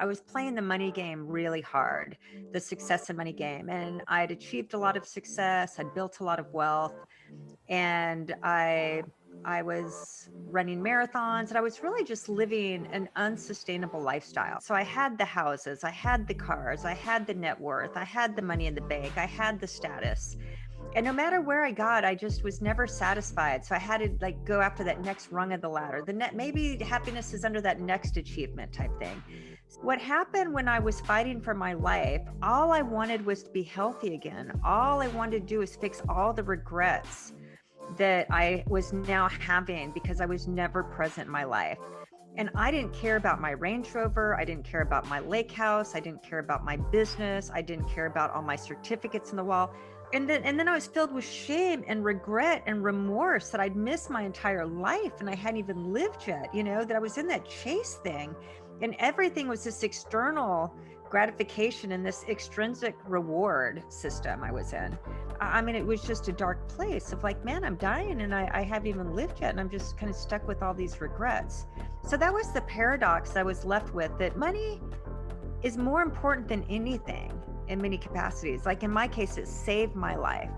I was playing the money game really hard, the success and money game. And I'd achieved a lot of success, I'd built a lot of wealth, and I was running marathons, and I was really just living an unsustainable lifestyle. So I had the houses, I had the cars, I had the net worth, I had the money in the bank, I had the status. And no matter where I got, I just was never satisfied. So I had to like go after that next rung of the ladder. Maybe happiness is under that next achievement type thing. What happened when I was fighting for my life, all I wanted was to be healthy again. All I wanted to do is fix all the regrets that I was now having because I was never present in my life. And I didn't care about my Range Rover. I didn't care about my lake house. I didn't care about my business. I didn't care about all my certificates in the wall. And then I was filled with shame and regret and remorse that I'd missed my entire life and I hadn't even lived yet, that I was in that chase thing. And everything was this external gratification and this extrinsic reward system I was in. I mean, it was just a dark place of like, man, I'm dying and I haven't even lived yet. And I'm just kind of stuck with all these regrets. So that was the paradox I was left with, that money is more important than anything in many capacities. Like in my case, it saved my life.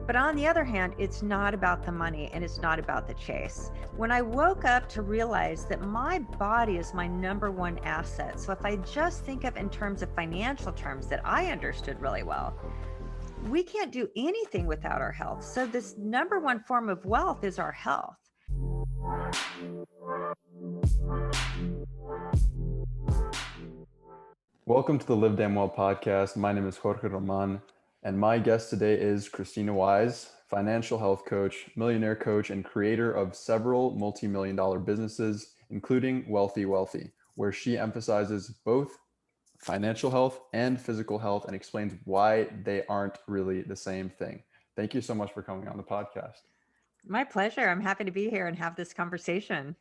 But on the other hand, it's not about the money and it's not about the chase. When I woke up to realize that my body is my number one asset. So if I just think of in terms of financial terms that I understood really well, we can't do anything without our health. So this number one form of wealth is our health. Welcome to the Live Damn Well podcast. My name is Jorge Roman, and my guest today is Krisstina Wise, financial health coach, millionaire coach, and creator of several multi-million-dollar businesses, including Wealthy Wealthy, where she emphasizes both financial health and physical health and explains why they aren't really the same thing. Thank you so much for coming on the podcast. My pleasure. I'm happy to be here and have this conversation.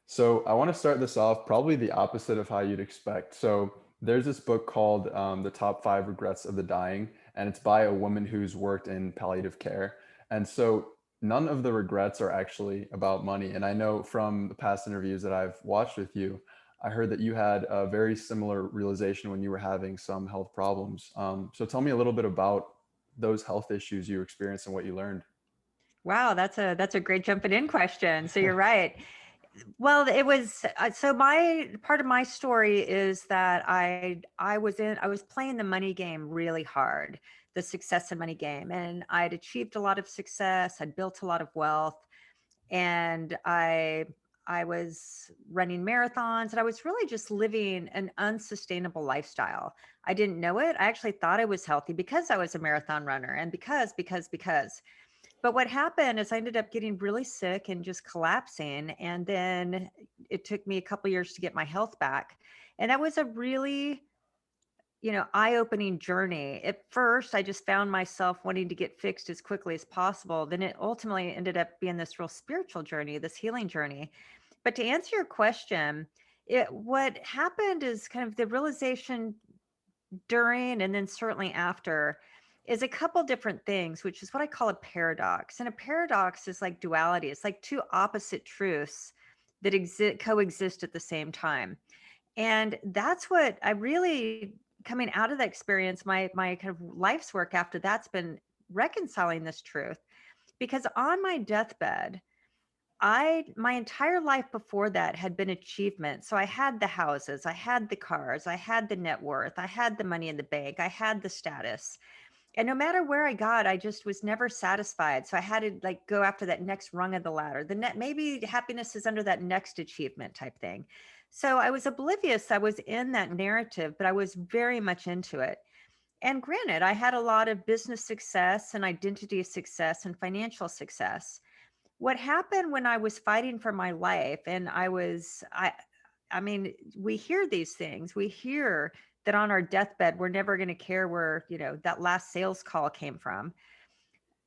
So I want to start this off probably the opposite of how you'd expect. So there's this book called The Top 5 Regrets of the Dying, and it's by a woman who's worked in palliative care. And so none of the regrets are actually about money. And I know from the past interviews that I've watched with you, I heard that you had a very similar realization when you were having some health problems. So tell me a little bit about those health issues you experienced and what you learned. Wow, that's a great jumping in question. So you're right. Well, it was so my part of my story is that I was playing the money game really hard, the success and money game, and I'd achieved a lot of success, I'd built a lot of wealth, and I was running marathons, and I was really just living an unsustainable lifestyle. I didn't know it. I actually thought I was healthy because I was a marathon runner, and because. But what happened is I ended up getting really sick and just collapsing. And then it took me a couple of years to get my health back. And that was a really, eye-opening journey. At first, I just found myself wanting to get fixed as quickly as possible. Then it ultimately ended up being this real spiritual journey, this healing journey. But to answer your question, what happened is kind of the realization during and then certainly after is a couple different things, which is what I call a paradox. And a paradox is like duality. It's like two opposite truths that coexist at the same time. And that's what I really, coming out of that experience, my kind of life's work after that's been reconciling this truth. Because on my deathbed, my entire life before that had been achievement. So I had the houses, I had the cars, I had the net worth, I had the money in the bank, I had the status. And no matter where I got, I just was never satisfied. So I had to like go after that next rung of the ladder. Maybe happiness is under that next achievement type thing. So I was oblivious. I was in that narrative, but I was very much into it. And granted, I had a lot of business success and identity success and financial success. What happened when I was fighting for my life, and I mean, we hear these things. We hear that on our deathbed, we're never going to care where, that last sales call came from.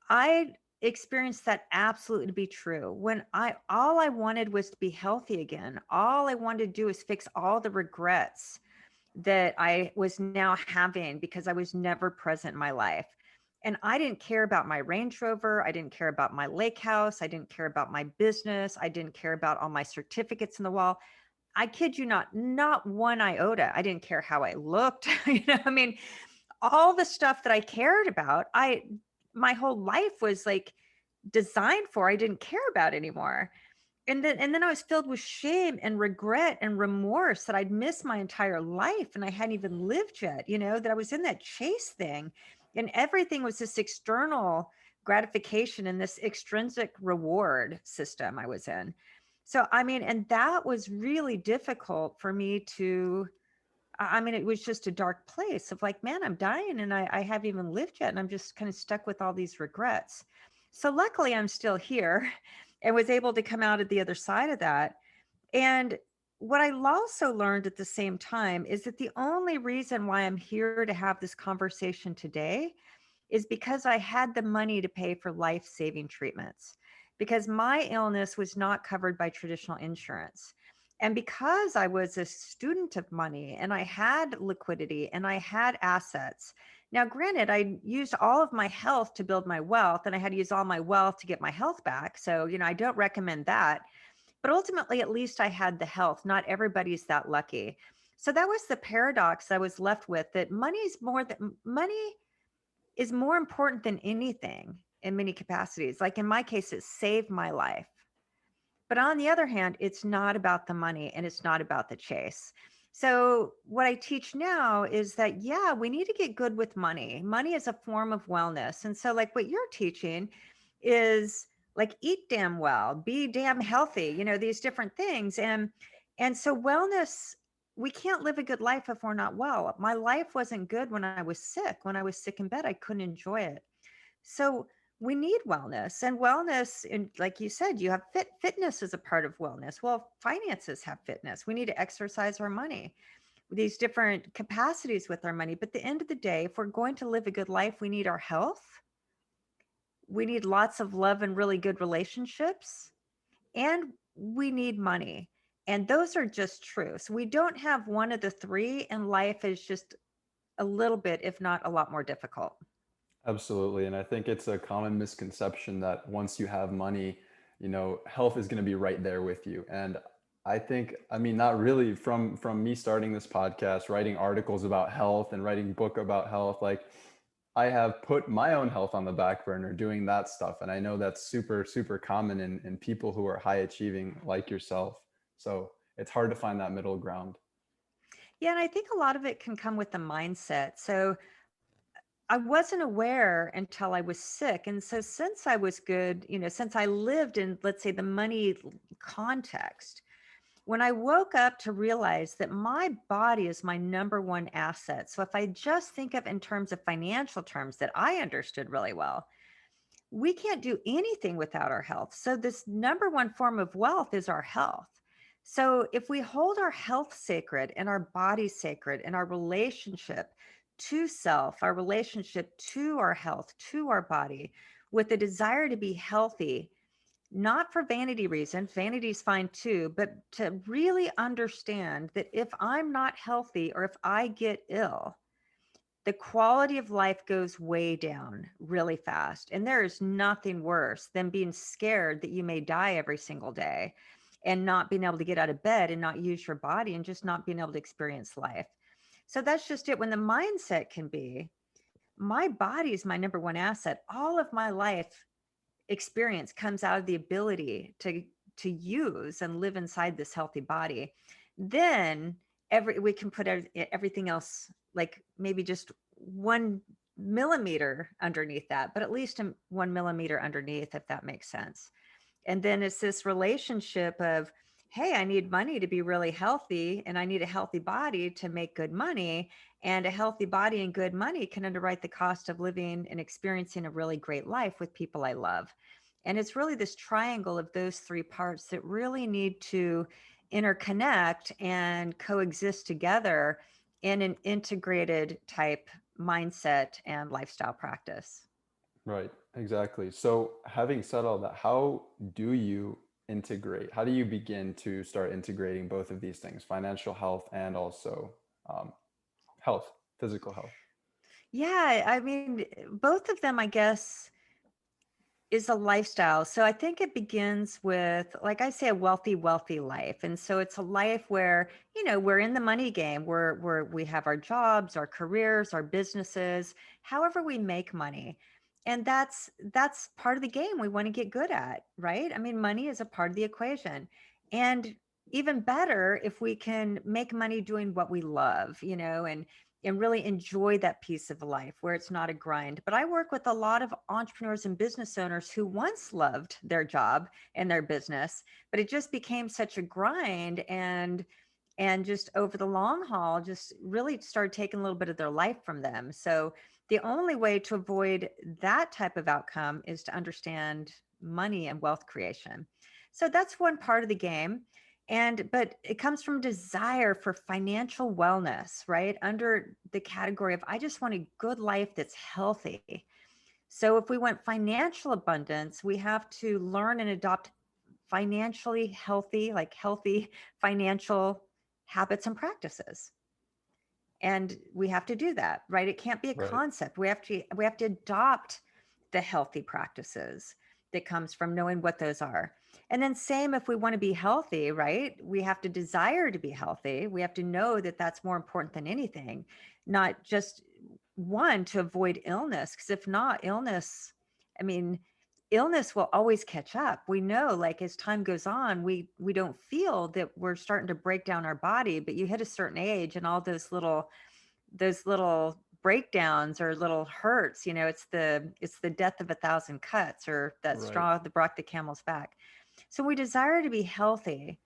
I experienced that absolutely to be true. When all I wanted was to be healthy again. All I wanted to do is fix all the regrets that I was now having because I was never present in my life. And I didn't care about my Range Rover. I didn't care about my lake house. I didn't care about my business. I didn't care about all my certificates in the wall. I kid you not, not one iota. I didn't care how I looked. I mean, all the stuff that I cared about, my whole life was like designed for, I didn't care about anymore. And then I was filled with shame and regret and remorse that I'd missed my entire life and I hadn't even lived yet, that I was in that chase thing. And everything was this external gratification and this extrinsic reward system I was in. So, I mean, and that was really difficult for me to, I mean, it was just a dark place of like, man, I'm dying and I haven't even lived yet. And I'm just kind of stuck with all these regrets. So luckily I'm still here and was able to come out at the other side of that. And what I also learned at the same time is that the only reason why I'm here to have this conversation today is because I had the money to pay for life-saving treatments, because my illness was not covered by traditional insurance. And because I was a student of money and I had liquidity and I had assets. Now, granted, I used all of my health to build my wealth and I had to use all my wealth to get my health back. So, I don't recommend that. But ultimately, at least I had the health. Not everybody's that lucky. So that was the paradox I was left with, that money is more important than anything in many capacities. Like in my case, it saved my life. But on the other hand, it's not about the money and it's not about the chase. So, what I teach now is that, yeah, we need to get good with money. Money is a form of wellness. And so, like what you're teaching is like eat damn well, be damn healthy, these different things. And so wellness, we can't live a good life if we're not well. My life wasn't good when I was sick. When I was sick in bed, I couldn't enjoy it. So we need wellness, and wellness, and like you said, you have fitness is a part of wellness. Well, finances have fitness. We need to exercise our money, these different capacities with our money. But at the end of the day, if we're going to live a good life, we need our health. We need lots of love and really good relationships, and we need money. And those are just true. So we don't have one of the three, and life is just a little bit, if not a lot more difficult. Absolutely. And I think it's a common misconception that once you have money, health is going to be right there with you. And I think, I mean, not really. From me starting this podcast, writing articles about health and writing book about health, like I have put my own health on the back burner doing that stuff. And I know that's super, super common in people who are high achieving like yourself. So it's hard to find that middle ground. Yeah, and I think a lot of it can come with the mindset. So I wasn't aware until I was sick. And so since I was good, since I lived in, let's say, the money context, when I woke up to realize that my body is my number one asset. So if I just think of in terms of financial terms that I understood really well, we can't do anything without our health. So this number one form of wealth is our health. So if we hold our health sacred and our body sacred and our relationship to self, our relationship to our health, to our body, with the desire to be healthy, not for vanity reasons, vanity is fine too, but to really understand that if I'm not healthy or if I get ill, the quality of life goes way down really fast. And there is nothing worse than being scared that you may die every single day and not being able to get out of bed and not use your body and just not being able to experience life. So that's just it. When the mindset can be, my body is my number one asset. All of my life experience comes out of the ability to use and live inside this healthy body. Then we can put everything else, like maybe just 1 millimeter underneath that, but at least 1 millimeter underneath, if that makes sense. And then it's this relationship of, hey, I need money to be really healthy and I need a healthy body to make good money. And a healthy body and good money can underwrite the cost of living and experiencing a really great life with people I love. And it's really this triangle of those three parts that really need to interconnect and coexist together in an integrated type mindset and lifestyle practice. Right, exactly. So, having said all that, how do you integrate? How do you begin to start integrating both of these things, financial health and also um, health, physical health? Yeah, I mean, both of them, I guess, is a lifestyle. So I think it begins with, like I say, a wealthy life. And so it's a life where, we're in the money game, we have our jobs, our careers, our businesses, however we make money. And that's part of the game we want to get good at, right? I mean, money is a part of the equation. And even better if we can make money doing what we love, and really enjoy that piece of life where it's not a grind. But I work with a lot of entrepreneurs and business owners who once loved their job and their business, but it just became such a grind, and just over the long haul just really started taking a little bit of their life from them. So the only way to avoid that type of outcome is to understand money and wealth creation. So that's one part of the game. But it comes from desire for financial wellness, right? Under the category of, I just want a good life that's healthy. So if we want financial abundance, we have to learn and adopt financially healthy, like healthy financial habits and practices. And we have to do that, right? It can't be a Right. concept. We have to adopt the healthy practices that comes from knowing what those are. And then same, if we want to be healthy, right? We have to desire to be healthy. We have to know that that's more important than anything, not just one, to avoid illness, because if not, I mean, illness will always catch up. We know, like, as time goes on, we don't feel that we're starting to break down our body, but you hit a certain age and all those little breakdowns or little hurts, it's the death of a thousand cuts, or that Right. straw that brought the camel's back. So we desire to be healthy,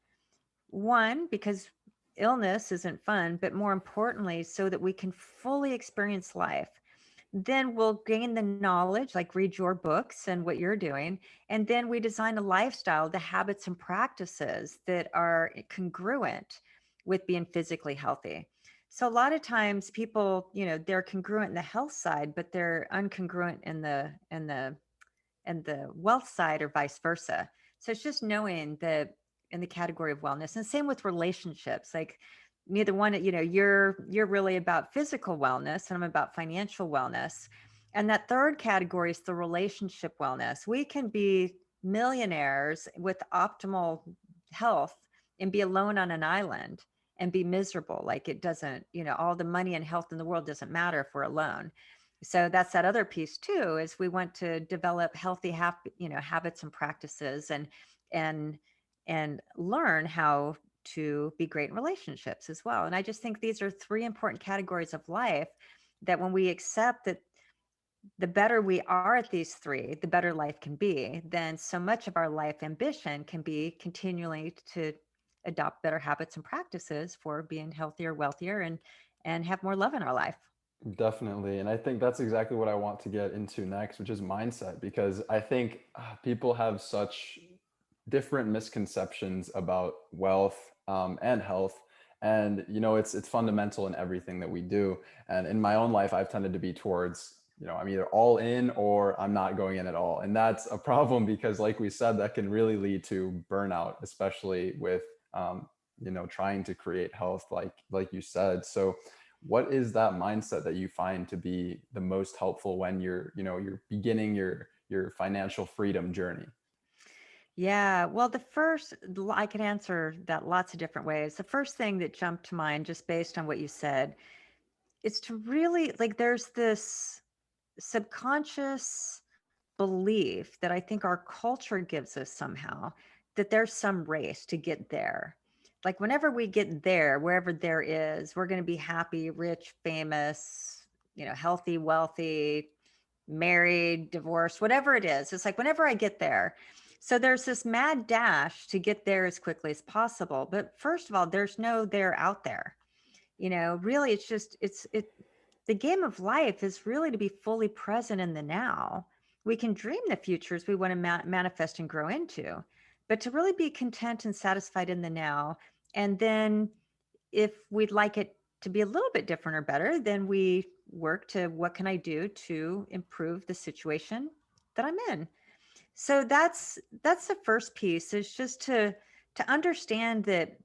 one, because illness isn't fun, but more importantly, so that we can fully experience life. Then we'll gain the knowledge, like read your books and what you're doing. And then we design a lifestyle, the habits and practices that are congruent with being physically healthy. So a lot of times people, they're congruent in the health side, but they're uncongruent in the wealth side, or vice versa. So it's just knowing that in the category of wellness, and same with relationships. Like, neither one, you're really about physical wellness, and I'm about financial wellness. And that third category is the relationship wellness. We can be millionaires with optimal health and be alone on an island and be miserable. Like, it doesn't, all the money and health in the world doesn't matter if we're alone. So that's that other piece too, is we want to develop healthy habits and practices, and and learn how to be great in relationships as well. And I just think these are three important categories of life that, when we accept that the better we are at these three, the better life can be, then so much of our life ambition can be continually to adopt better habits and practices for being healthier, wealthier, and have more love in our life. Definitely. And I think that's exactly what I want to get into next, which is mindset, because I think people have such different misconceptions about wealth and health. And, it's fundamental in everything that we do. And in my own life, I've tended to be towards, I'm either all in or I'm not going in at all. And that's a problem because, like we said, that can really lead to burnout, especially with, trying to create health, like you said. So, what is that mindset that you find to be the most helpful when you're beginning your financial freedom journey? Yeah, well, I can answer that lots of different ways. The first thing that jumped to mind, just based on what you said, is to really, like, there's this subconscious belief that I think our culture gives us somehow, that there's some race to get there. Like, whenever we get there, wherever there is, we're going to be happy, rich, famous, healthy, wealthy, married, divorced, whatever it is. It's like, whenever I get there. So there's this mad dash to get there as quickly as possible. But first of all, there's no there out there. Really, it's just, the game of life is really to be fully present in the now. We can dream the futures we want to manifest and grow into, but to really be content and satisfied in the now. And then, if we'd like it to be a little bit different or better, then we work to, what can I do to improve the situation that I'm in? So that's the first piece, is just to understand that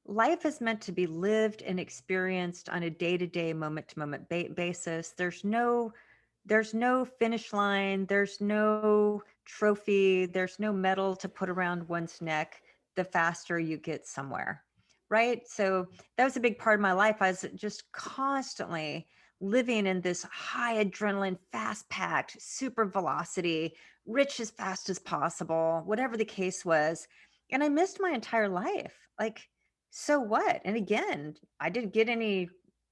life is meant to be lived and experienced on a day-to-day, moment-to-moment basis. There's no finish line. There's no trophy, there's no medal to put around one's neck the faster you get somewhere, right? So that was a big part of my life. I was just constantly living in this high adrenaline, fast packed, super velocity, rich as fast as possible, whatever the case was. And I missed my entire life. Like, so what? And again, I didn't get any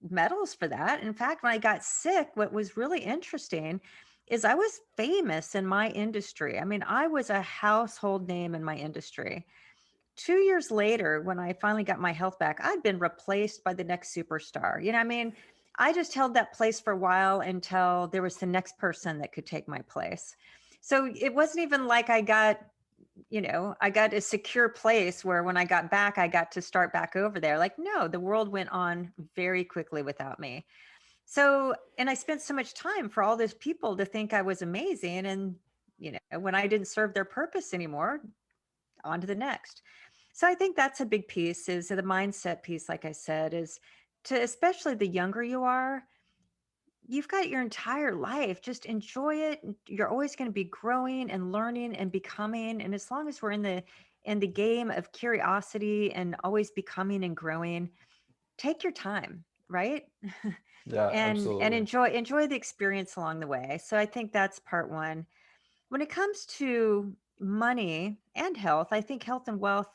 medals for that. In fact, when I got sick, what was really interesting is I was famous in my industry. I mean, I was a household name in my industry. 2 years later, when I finally got my health back, I'd been replaced by the next superstar. You know, I mean, I just held that place for a while until there was the next person that could take my place. So it wasn't even like I got a secure place where when I got back, I got to start back over there. Like, no, the world went on very quickly without me. So, and I spent so much time for all those people to think I was amazing. And, when I didn't serve their purpose anymore, on to the next. So I think that's a big piece is the mindset piece, like I said, is to, especially the younger you are, you've got your entire life. Just enjoy it. You're always going to be growing and learning and becoming. And as long as we're in the game of curiosity and always becoming and growing, take your time, right? Yeah, and absolutely. enjoy the experience along the way. So I think that's part one. When it comes to money and health, I think health and wealth,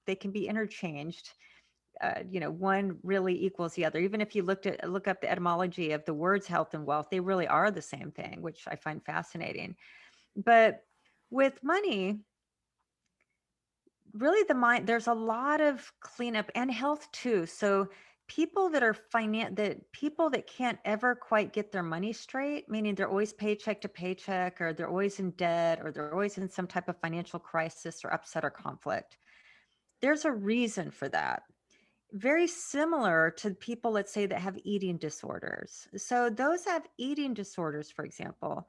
they can be interchanged. One really equals the other. Even if you look up the etymology of the words health and wealth, they really are the same thing, which I find fascinating. But with money, really there's a lot of cleanup and health too. So people that can't ever quite get their money straight, meaning they're always paycheck to paycheck, or they're always in debt, or they're always in some type of financial crisis or upset or conflict. There's a reason for that. Very similar to people, let's say, that have eating disorders. So those that have eating disorders, for example,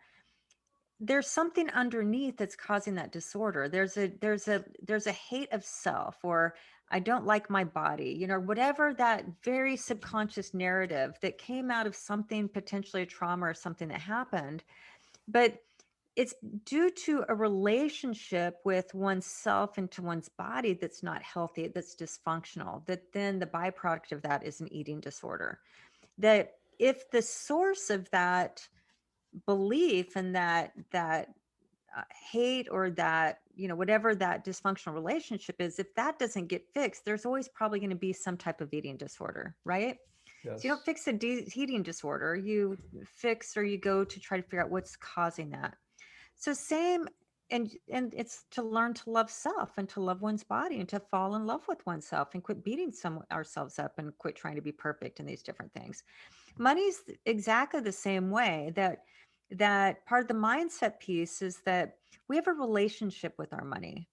there's something underneath that's causing that disorder. There's a hate of self, or I don't like my body, whatever, that very subconscious narrative that came out of something, potentially a trauma or something that happened. But it's due to a relationship with oneself and to one's body that's not healthy, that's dysfunctional, that then the byproduct of that is an eating disorder. That if the source of that belief and that hate, or that, whatever that dysfunctional relationship is, if that doesn't get fixed, there's always probably going to be some type of eating disorder, right? So you don't Yes. fix a eating disorder, you fix, or you go to try to figure out what's causing that. So same, and it's to learn to love self and to love one's body and to fall in love with oneself and quit beating ourselves up and quit trying to be perfect in these different things. Money's exactly the same way. That part of the mindset piece is that we have a relationship with our money,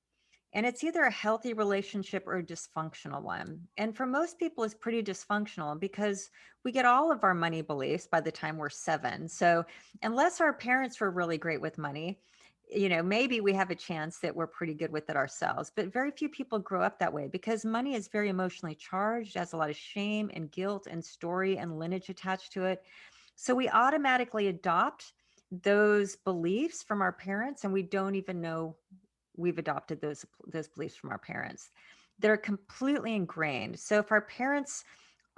and it's either a healthy relationship or a dysfunctional one. And for most people, it's pretty dysfunctional because we get all of our money beliefs by the time we're 7. So unless our parents were really great with money, maybe we have a chance that we're pretty good with it ourselves. But very few people grow up that way because money is very emotionally charged, has a lot of shame and guilt and story and lineage attached to it. So we automatically adopt those beliefs from our parents, and we don't even know we've adopted those beliefs from our parents. They're completely ingrained. So if our parents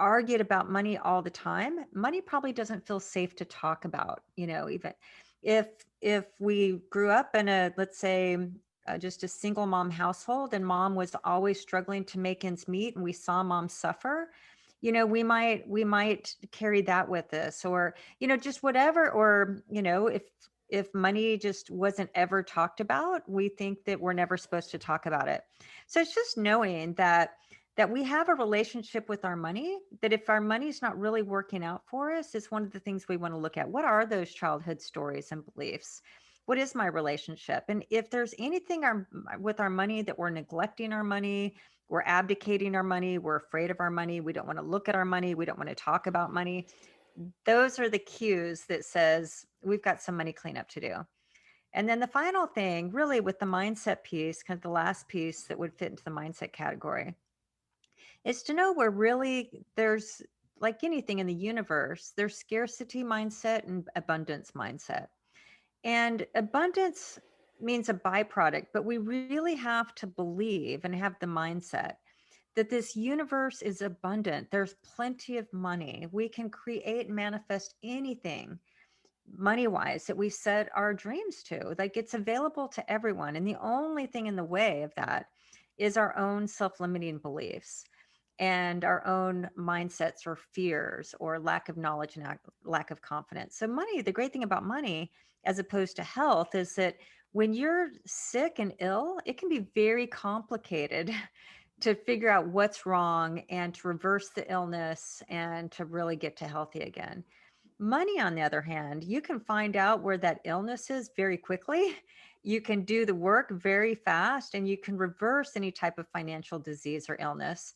argued about money all the time, money probably doesn't feel safe to talk about. Even if we grew up in a, let's say, just a single mom household, and mom was always struggling to make ends meet, and we saw mom suffer, we might carry that with us, or just whatever. Or if money just wasn't ever talked about, we think that we're never supposed to talk about it. So it's just knowing that we have a relationship with our money, that if our money's not really working out for us, is one of the things we want to look at. What are those childhood stories and beliefs? What is my relationship? And if there's anything with our money that we're neglecting our money, we're abdicating our money, we're afraid of our money, we don't want to look at our money, we don't want to talk about money, those are the cues that says we've got some money cleanup to do. And then the final thing, really, with the mindset piece, kind of the last piece that would fit into the mindset category, is to know where really there's, like anything in the universe, there's scarcity mindset and abundance mindset. And abundance means a byproduct, but we really have to believe and have the mindset that this universe is abundant. There's plenty of money. We can create and manifest anything money wise that we set our dreams to. Like, it's available to everyone. And the only thing in the way of that is our own self limiting beliefs and our own mindsets or fears or lack of knowledge and lack of confidence. So, money, the great thing about money as opposed to health is that when you're sick and ill, it can be very complicated to figure out what's wrong and to reverse the illness and to really get to healthy again. Money, on the other hand, you can find out where that illness is very quickly. You can do the work very fast, and you can reverse any type of financial disease or illness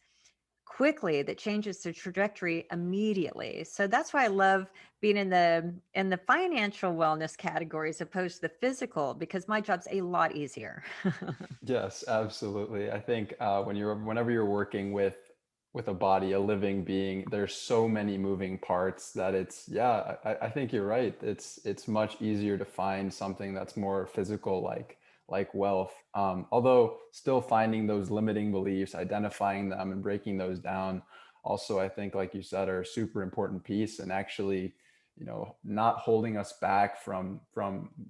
quickly that changes the trajectory immediately. So that's why I love being in the financial wellness category as opposed to the physical, because my job's a lot easier. Yes, absolutely. I think whenever you're working with a body, a living being, there's so many moving parts that it's, yeah, I think you're right. It's much easier to find something that's more physical, like wealth. Although still finding those limiting beliefs, identifying them, and breaking those down. Also, I think, like you said, are a super important piece, and actually, not holding us back from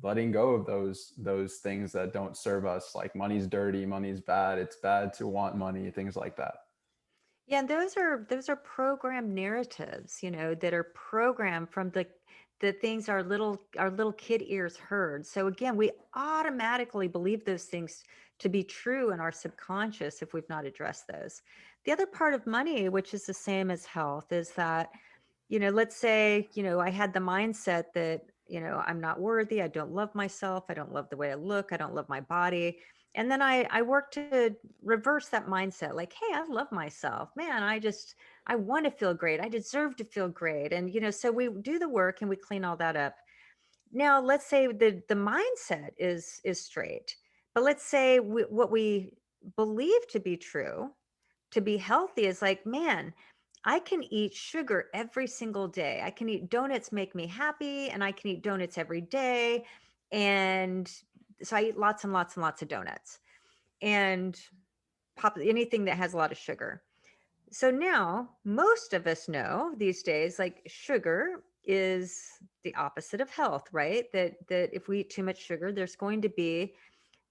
letting go of those things that don't serve us, like money's dirty, money's bad, it's bad to want money, things like that. Yeah, and those are programmed narratives, that are programmed from the things our little kid ears heard. So again, we automatically believe those things to be true in our subconscious if we've not addressed those. The other part of money, which is the same as health, is that let's say, I had the mindset that, I'm not worthy, I don't love myself, I don't love the way I look, I don't love my body. And then I work to reverse that mindset, like, hey, I love myself. Man, I want to feel great. I deserve to feel great. And, so we do the work and we clean all that up. Now, let's say the mindset is straight, but let's say what we believe to be true to be healthy is like, man, I can eat sugar every single day. I can eat donuts, make me happy, and I can eat donuts every day. And so I eat lots and lots and lots of donuts and pop anything that has a lot of sugar. So now most of us know these days, like, sugar is the opposite of health, right? That if we eat too much sugar, there's going to be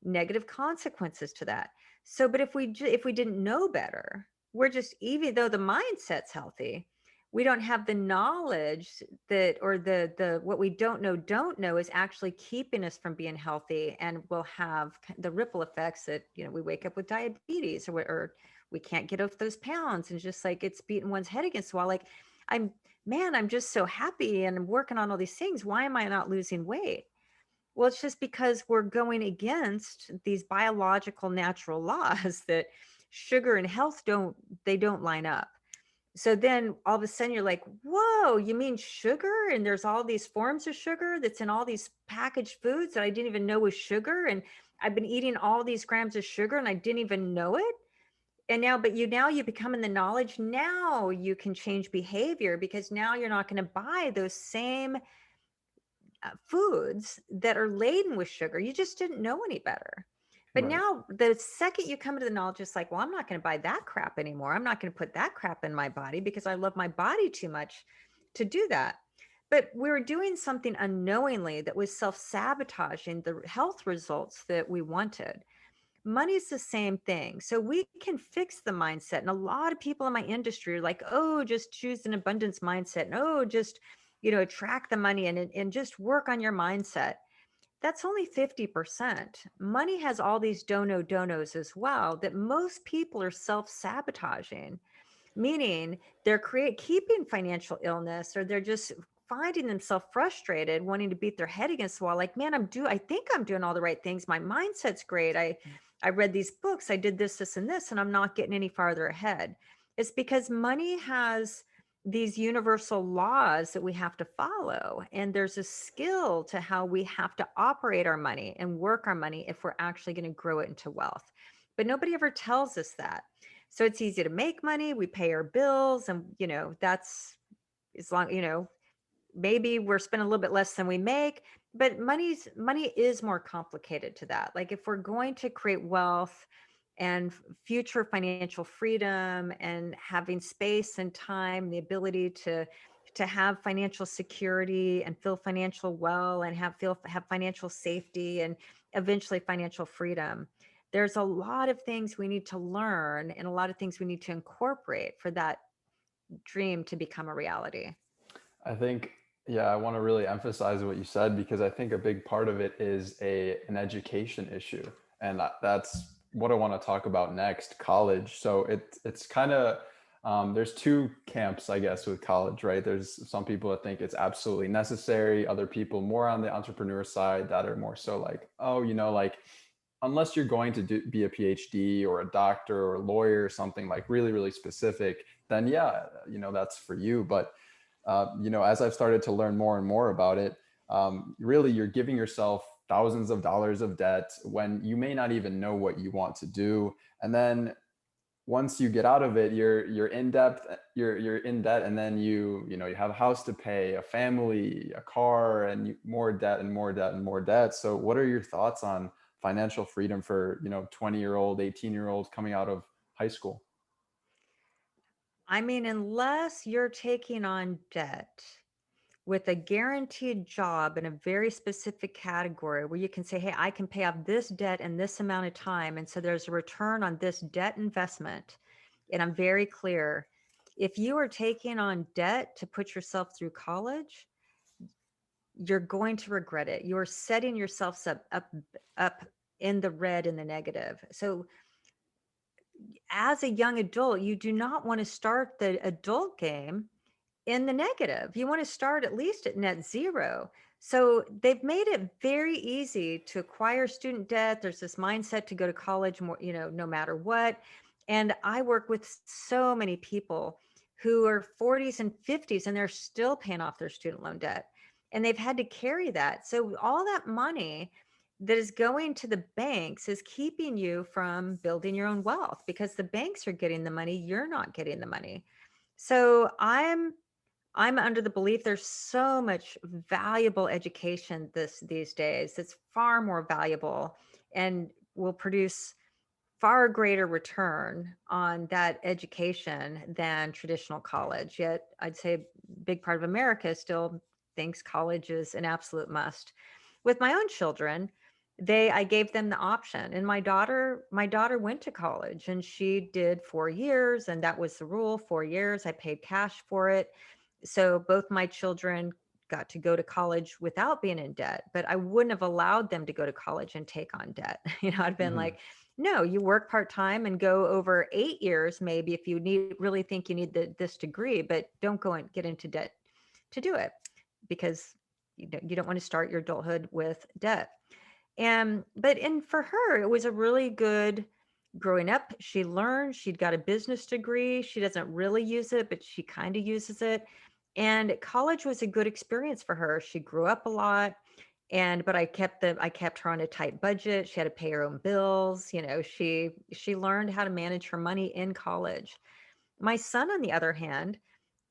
negative consequences to that. So, but if we didn't know better, we're just, even though the mindset's healthy, we don't have the knowledge that, or the what we don't know is actually keeping us from being healthy, and will have the ripple effects that, we wake up with diabetes, or we can't get off those pounds, and just like it's beating one's head against the wall. Like, I'm man, I'm just so happy and I'm working on all these things. Why am I not losing weight? Well, it's just because we're going against these biological natural laws that sugar and health don't line up. So then all of a sudden you're like, whoa, you mean sugar? And there's all these forms of sugar that's in all these packaged foods that I didn't even know was sugar. And I've been eating all these grams of sugar and I didn't even know it. And now you become in the knowledge. Now you can change behavior, because now you're not going to buy those same foods that are laden with sugar. You just didn't know any better. But Right. now, the second you come to the knowledge, it's like, well, I'm not going to buy that crap anymore. I'm not going to put that crap in my body because I love my body too much to do that. But we were doing something unknowingly that was self sabotaging the health results that we wanted. Money's the same thing. So we can fix the mindset. And a lot of people in my industry are like, oh, just choose an abundance mindset. And oh, just, attract the money, and just work on your mindset. That's only 50%. Money has all these donos as well that most people are self-sabotaging, meaning they're keeping financial illness, or they're just finding themselves frustrated, wanting to beat their head against the wall. Like, man, I think I'm doing all the right things. My mindset's great. I read these books, I did this, and this, and I'm not getting any farther ahead. It's because money has these universal laws that we have to follow. And there's a skill to how we have to operate our money and work our money if we're actually going to grow it into wealth. But nobody ever tells us that. So it's easy to make money, we pay our bills, and that's, as long, maybe we're spending a little bit less than we make, but money is more complicated to that. Like if we're going to create wealth and future financial freedom and having space and time, the ability to have financial security and feel financial well and have financial safety and eventually financial freedom. There's a lot of things we need to learn and a lot of things we need to incorporate for that dream to become a reality. I think, yeah, I want to really emphasize what you said because I think a big part of it is an education issue, and that's what I want to talk about next, college. So it's kind of there's two camps, I guess, with college, right? There's some people that think it's absolutely necessary, other people more on the entrepreneur side that are more so like, oh, like unless you're going to be a PhD or a doctor or a lawyer or something like really, really specific, then yeah, that's for you. But as I've started to learn more and more about it, really you're giving yourself thousands of dollars of debt when you may not even know what you want to do. And then once you get out of it, you're in debt, you're in debt, and then you have a house to pay, a family, a car, and more debt and more debt and more debt. So what are your thoughts on financial freedom for 20-year-old, 18-year-olds coming out of high school? I mean, unless you're taking on debt with a guaranteed job in a very specific category where you can say, hey, I can pay off this debt in this amount of time. And so there's a return on this debt investment. And I'm very clear. If you are taking on debt to put yourself through college, you're going to regret it. You are setting yourselves up in the red, in the negative. So as a young adult, you do not want to start the adult game in the negative. You want to start at least at net zero. So they've made it very easy to acquire student debt. There's this mindset to go to college more, no matter what. And I work with so many people who are 40s and 50s and they're still paying off their student loan debt. And they've had to carry that. So all that money that is going to the banks is keeping you from building your own wealth because the banks are getting the money, you're not getting the money. So I'm under the belief there's so much valuable education these days that's far more valuable and will produce far greater return on that education than traditional college. Yet I'd say a big part of America still thinks college is an absolute must. With my own children, I gave them the option. And my daughter went to college and she did 4 years, and that was the rule, 4 years. I paid cash for it. So both my children got to go to college without being in debt, but I wouldn't have allowed them to go to college and take on debt. I'd been Hmm. like, no, you work part-time and go over 8 years, maybe if you really think you need this degree, but don't go and get into debt to do it because you don't want to start your adulthood with debt. And for her, it was a really good growing up. She learned, she'd got a business degree. She doesn't really use it, but she kind of uses it. And college was a good experience for her. She grew up a lot. But I kept her on a tight budget. She had to pay her own bills. She learned how to manage her money in college. My son, on the other hand,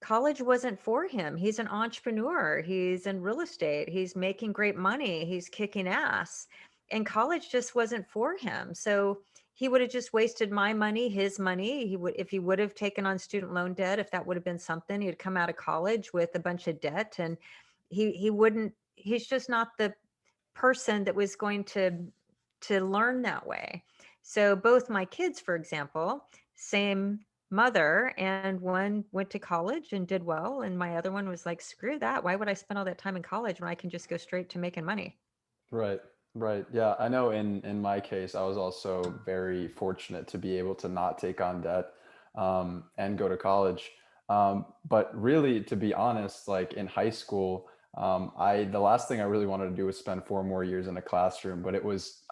college wasn't for him. He's an entrepreneur. He's in real estate. He's making great money. He's kicking ass. And college just wasn't for him. So he would have just wasted my money, his money. If he would have taken on student loan debt, if that would have been something, he'd come out of college with a bunch of debt and he wouldn't, he's just not the person that was going to learn that way. So both my kids, for example, same mother, and one went to college and did well, and my other one was like, screw that. Why would I spend all that time in college when I can just go straight to making money? Right, right. Yeah, I know in my case, I was also very fortunate to be able to not take on debt and go to college. But really, to be honest, like in high school, the last thing I really wanted to do was spend 4 more years in a classroom. But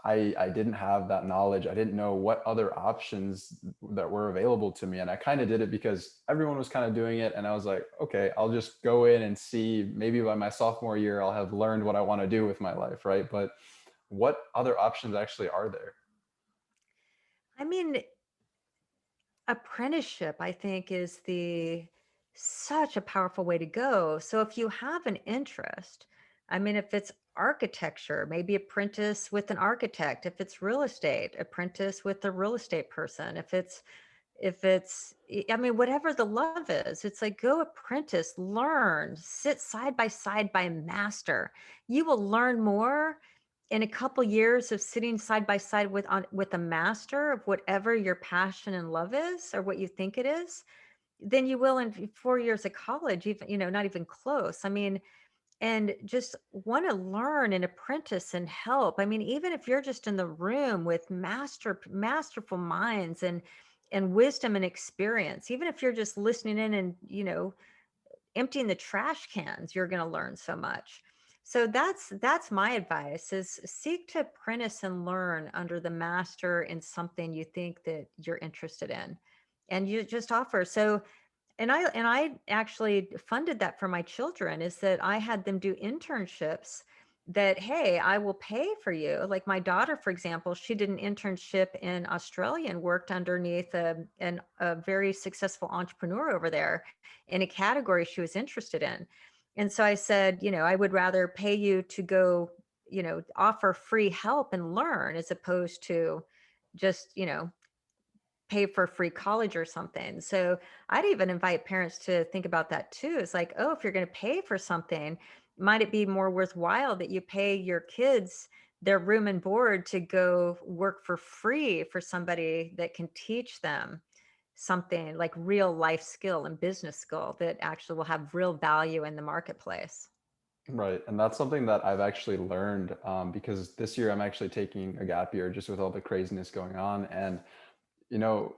I didn't have that knowledge. I didn't know what other options that were available to me, and I kind of did it because everyone was kind of doing it, and I was like, okay, I'll just go in and see. Maybe by my sophomore year, I'll have learned what I want to do with my life, right? But what other options actually are there? I mean, apprenticeship, I think, is the such a powerful way to go. So if you have an interest, I mean, if it's architecture, maybe apprentice with an architect. If it's real estate, apprentice with a real estate person. I mean, whatever the love is, it's like go apprentice, learn, sit side by master. You will learn more in a couple years of sitting side by side with a master of whatever your passion and love is, or what you think it is, than you will in 4 years of college, even, not even close. I mean, and just want to learn and apprentice and help. I mean, even if you're just in the room with masterful minds and wisdom and experience, even if you're just listening in and, emptying the trash cans, you're going to learn so much. So that's my advice, is seek to apprentice and learn under the master in something you think that you're interested in, and you just offer. So, and I actually funded that for my children, is that I had them do internships that, hey, I will pay for you. Like my daughter, for example, she did an internship in Australia and worked underneath a very successful entrepreneur over there in a category she was interested in. And so I said, I would rather pay you to go, offer free help and learn, as opposed to just, pay for free college or something. So I'd even invite parents to think about that too. It's like, oh, if you're going to pay for something, might it be more worthwhile that you pay your kids their room and board to go work for free for somebody that can teach them something like real life skill and business skill that actually will have real value in the marketplace? Right. And that's something that I've actually learned because this year I'm actually taking a gap year just with all the craziness going on. And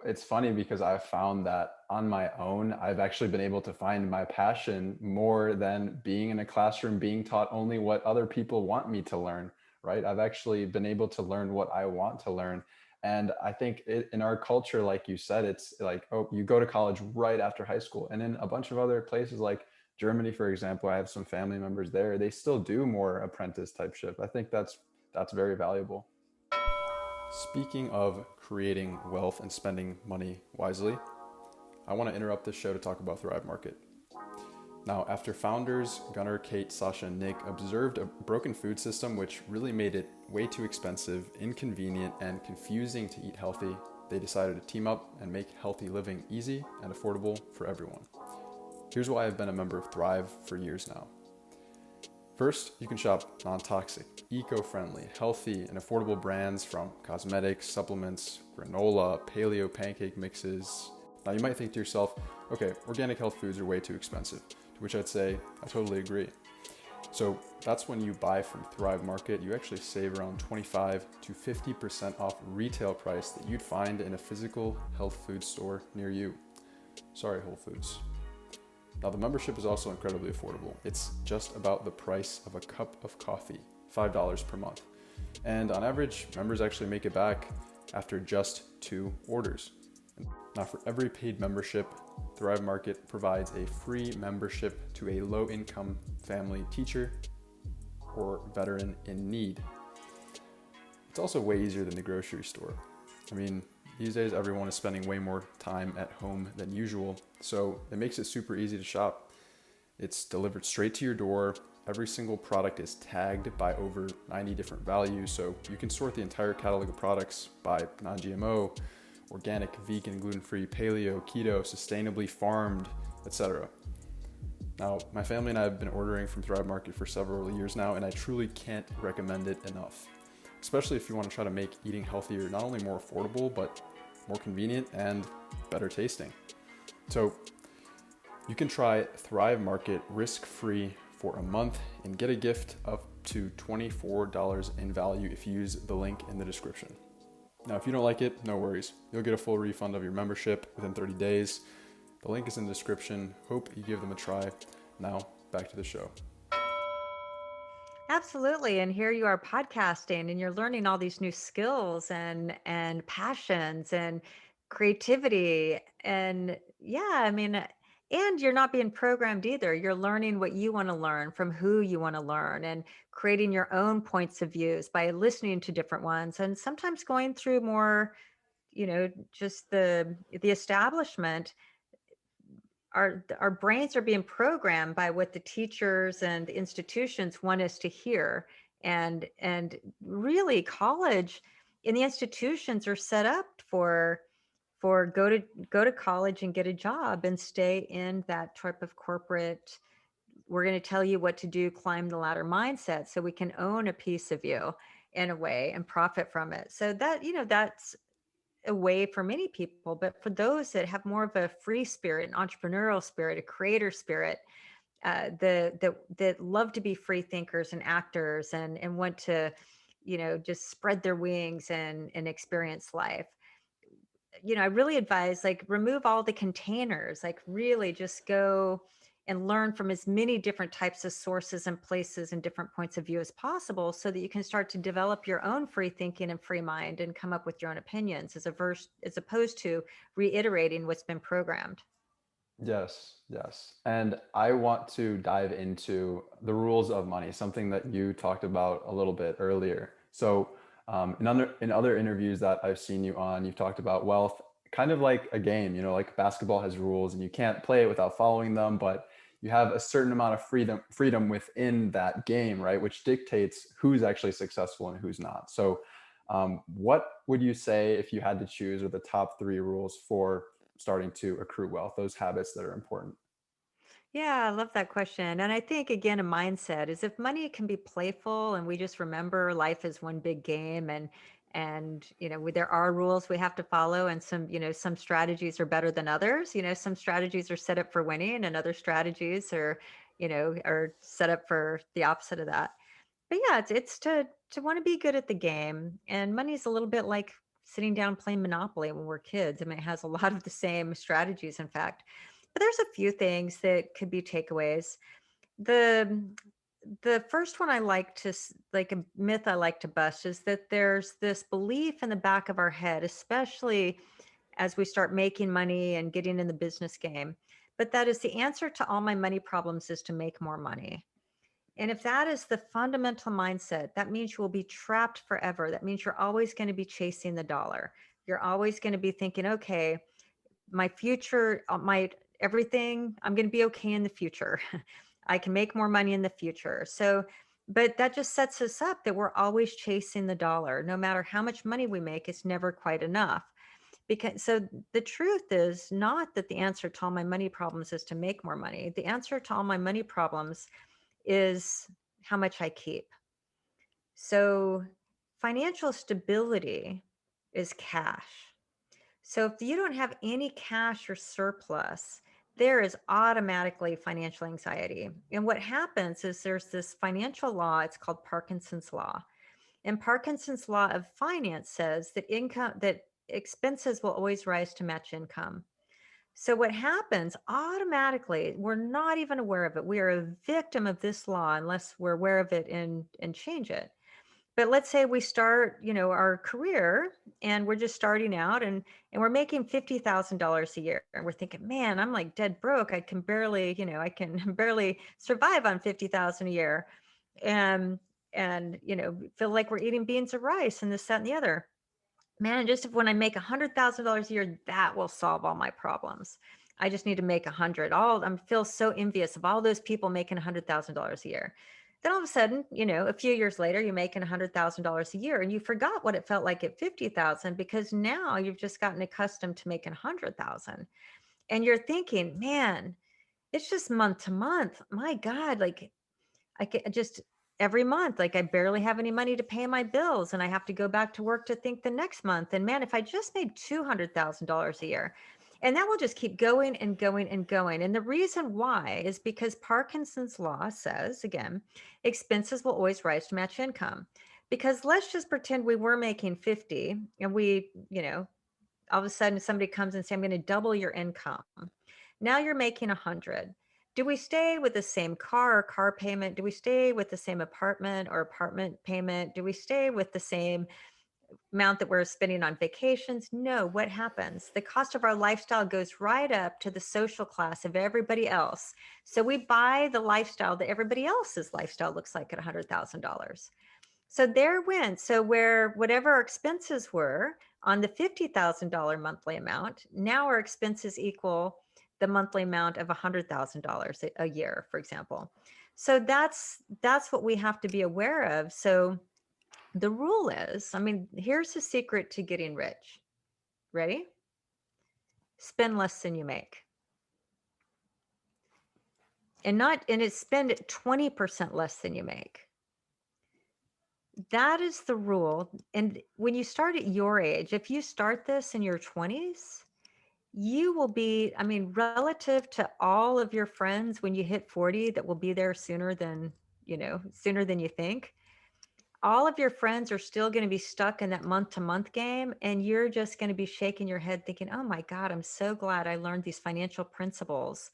it's funny because I've found that on my own, I've actually been able to find my passion more than being in a classroom, being taught only what other people want me to learn, right? I've actually been able to learn what I want to learn. And I think in our culture, like you said, it's like, oh, you go to college right after high school. And in a bunch of other places like Germany, for example, I have some family members there, they still do more apprentice type shit. I think that's very valuable. Speaking of creating wealth and spending money wisely, I want to interrupt this show to talk about Thrive Market. Now, after founders Gunnar, Kate, Sasha, and Nick observed a broken food system which really made it way too expensive, inconvenient, and confusing to eat healthy, they decided to team up and make healthy living easy and affordable for everyone. Here's why I've been a member of Thrive for years now. First, you can shop non-toxic, eco-friendly, healthy, and affordable brands from cosmetics, supplements, granola, paleo pancake mixes. Now you might think to yourself, okay, organic health foods are way too expensive, to which I'd say, I totally agree. So that's when you buy from Thrive Market, you actually save around 25 to 50% off retail price that you'd find in a physical health food store near you. Sorry, Whole Foods. Now the membership is also incredibly affordable. It's just about the price of a cup of coffee, $5 per month. And on average, members actually make it back after just 2 orders. Now for every paid membership, Thrive Market provides a free membership to a low-income family teacher or veteran in need. It's also way easier than the grocery store. I mean, these days, everyone is spending way more time at home than usual, so it makes it super easy to shop. It's delivered straight to your door. Every single product is tagged by over 90 different values, so you can sort the entire catalog of products by non-GMO, organic, vegan, gluten-free, paleo, keto, sustainably farmed, etc. Now, my family and I have been ordering from Thrive Market for several years now, and I truly can't recommend it enough. Especially if you want to try to make eating healthier not only more affordable, but more convenient and better tasting. So you can try Thrive Market risk-free for a month and get a gift up to $24 in value if you use the link in the description. Now, if you don't like it, no worries. You'll get a full refund of your membership within 30 days. The link is in the description. Hope you give them a try. Now, back to the show. Absolutely. And here you are podcasting and you're learning all these new skills and passions and creativity. And yeah, I mean, and you're not being programmed either. You're learning what you want to learn from who you want to learn, and creating your own points of views by listening to different ones, and sometimes going through more, just the establishment. Our brains are being programmed by what the teachers and the institutions want us to hear, And really college and the institutions are set up for go to college and get a job and stay in that type of corporate, we're going to tell you what to do, climb the ladder mindset, so we can own a piece of you in a way and profit from it. So that, that's a way for many people. But for those that have more of a free spirit, an entrepreneurial spirit, a creator spirit, that love to be free thinkers and actors, and want to, just spread their wings and experience life, I really advise, like, remove all the containers, like really just go and learn from as many different types of sources and places and different points of view as possible, so that you can start to develop your own free thinking and free mind and come up with your own opinions, as opposed to reiterating what's been programmed. Yes, yes. And I want to dive into the rules of money, something that you talked about a little bit earlier. So, in other interviews that I've seen you on, you've talked about wealth kind of like a game, like basketball has rules and you can't play it without following them, but you have a certain amount of freedom within that game, right? Which dictates who's actually successful and who's not. So, what would you say if you had to choose, are the top three rules for starting to accrue wealth, those habits that are important? Yeah, I love that question. And I think, again, a mindset is, if money can be playful and we just remember life is one big game, and there are rules we have to follow, and some strategies are better than others. Some strategies are set up for winning and other strategies are set up for the opposite of that. But yeah, it's to want to be good at the game. And money is a little bit like sitting down playing Monopoly when we're kids. I mean, it has a lot of the same strategies, in fact. But there's a few things that could be takeaways. The the first one I like to like a myth I like to bust is that there's this belief in the back of our head, especially as we start making money and getting in the business game. But that is, the answer to all my money problems is to make more money. And if that is the fundamental mindset, that means you will be trapped forever. That means you're always going to be chasing the dollar. You're always going to be thinking, okay, my future, my everything, I'm going to be okay in the future. I can make more money in the future. So, but that just sets us up that we're always chasing the dollar. No matter how much money we make, it's never quite enough. Because so the truth is not that the answer to all my money problems is to make more money. The answer to all my money problems is how much I keep. So financial stability is cash. So if you don't have any cash or surplus, there is automatically financial anxiety. And what happens is, there's this financial law, it's called Parkinson's law. And Parkinson's law of finance says that expenses will always rise to match income. So what happens automatically, we're not even aware of it. We are a victim of this law unless we're aware of it and change it. But let's say we start, our career, and we're just starting out, and we're making $50,000 a year. And we're thinking, man, I'm like dead broke. I can barely survive on 50,000 a year. And feel like we're eating beans of rice and this, that, and the other. Man, just if when I make $100,000 a year, that will solve all my problems. I just need to make 100. I feel so envious of all those people making $100,000 a year. Then all of a sudden, a few years later, you're making $100,000 a year, and you forgot what it felt like at 50,000, because now you've just gotten accustomed to making 100,000, and you're thinking, man, it's just month to month. My God, like, I can just every month, like, I barely have any money to pay my bills, and I have to go back to work to think the next month. And man, if I just made $200,000 a year, and that will just keep going and going and going. And the reason why is because Parkinson's law says, again, expenses will always rise to match income. Because let's just pretend we were making 50, and all of a sudden somebody comes and say, I'm going to double your income. Now you're making 100. Do we stay with the same car or car payment? Do we stay with the same apartment or apartment payment? Do we stay with the same amount that we're spending on vacations? No. What happens? The cost of our lifestyle goes right up to the social class of everybody else. So we buy the lifestyle that everybody else's lifestyle looks like at $100,000. So there went. So where whatever our expenses were on the $50,000 monthly amount, now our expenses equal the monthly amount of $100,000 a year, for example. So that's what we have to be aware of. So the rule is, I mean, here's the secret to getting rich. Ready? Spend less than you make. And it's spend 20% less than you make. That is the rule. And when you start at your age, if you start this in your 20s, you will be, I mean, relative to all of your friends when you hit 40 that will be there sooner than, sooner than you think. All of your friends are still going to be stuck in that month to month game. And you're just going to be shaking your head thinking, oh my God, I'm so glad I learned these financial principles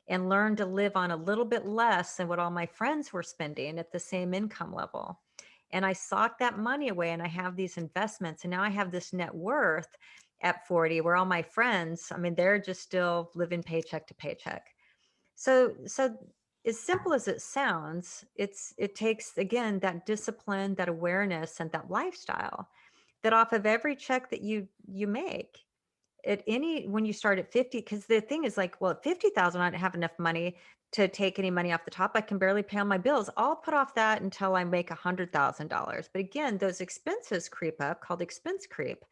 and learned to live on a little bit less than what all my friends were spending at the same income level. And I socked that money away and I have these investments. And now I have this net worth at 40 where all my friends, I mean, they're just still living paycheck to paycheck. So as simple as it sounds, it takes again that discipline, that awareness, and that lifestyle that off of every check that you make at any when you start at 50, because the thing is like, well, at 50,000, I don't have enough money to take any money off the top. I can barely pay all my bills. I'll put off that until I make $100,000. But again, those expenses creep up, called expense creep,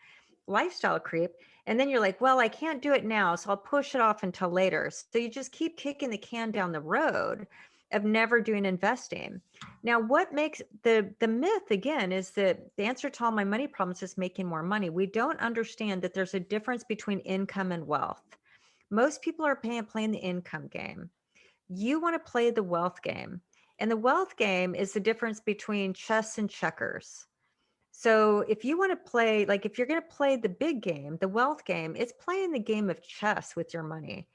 lifestyle creep. And then you're like, well, I can't do it now, so I'll push it off until later. So you just keep kicking the can down the road of never doing investing. Now, what makes the myth again is that the answer to all my money problems is making more money. We don't understand that there's a difference between income and wealth. Most people are playing the income game. You want to play the wealth game. And the wealth game is the difference between chess and checkers. So if you want to play, like if you're going to play the big game, the wealth game, it's playing the game of chess with your money.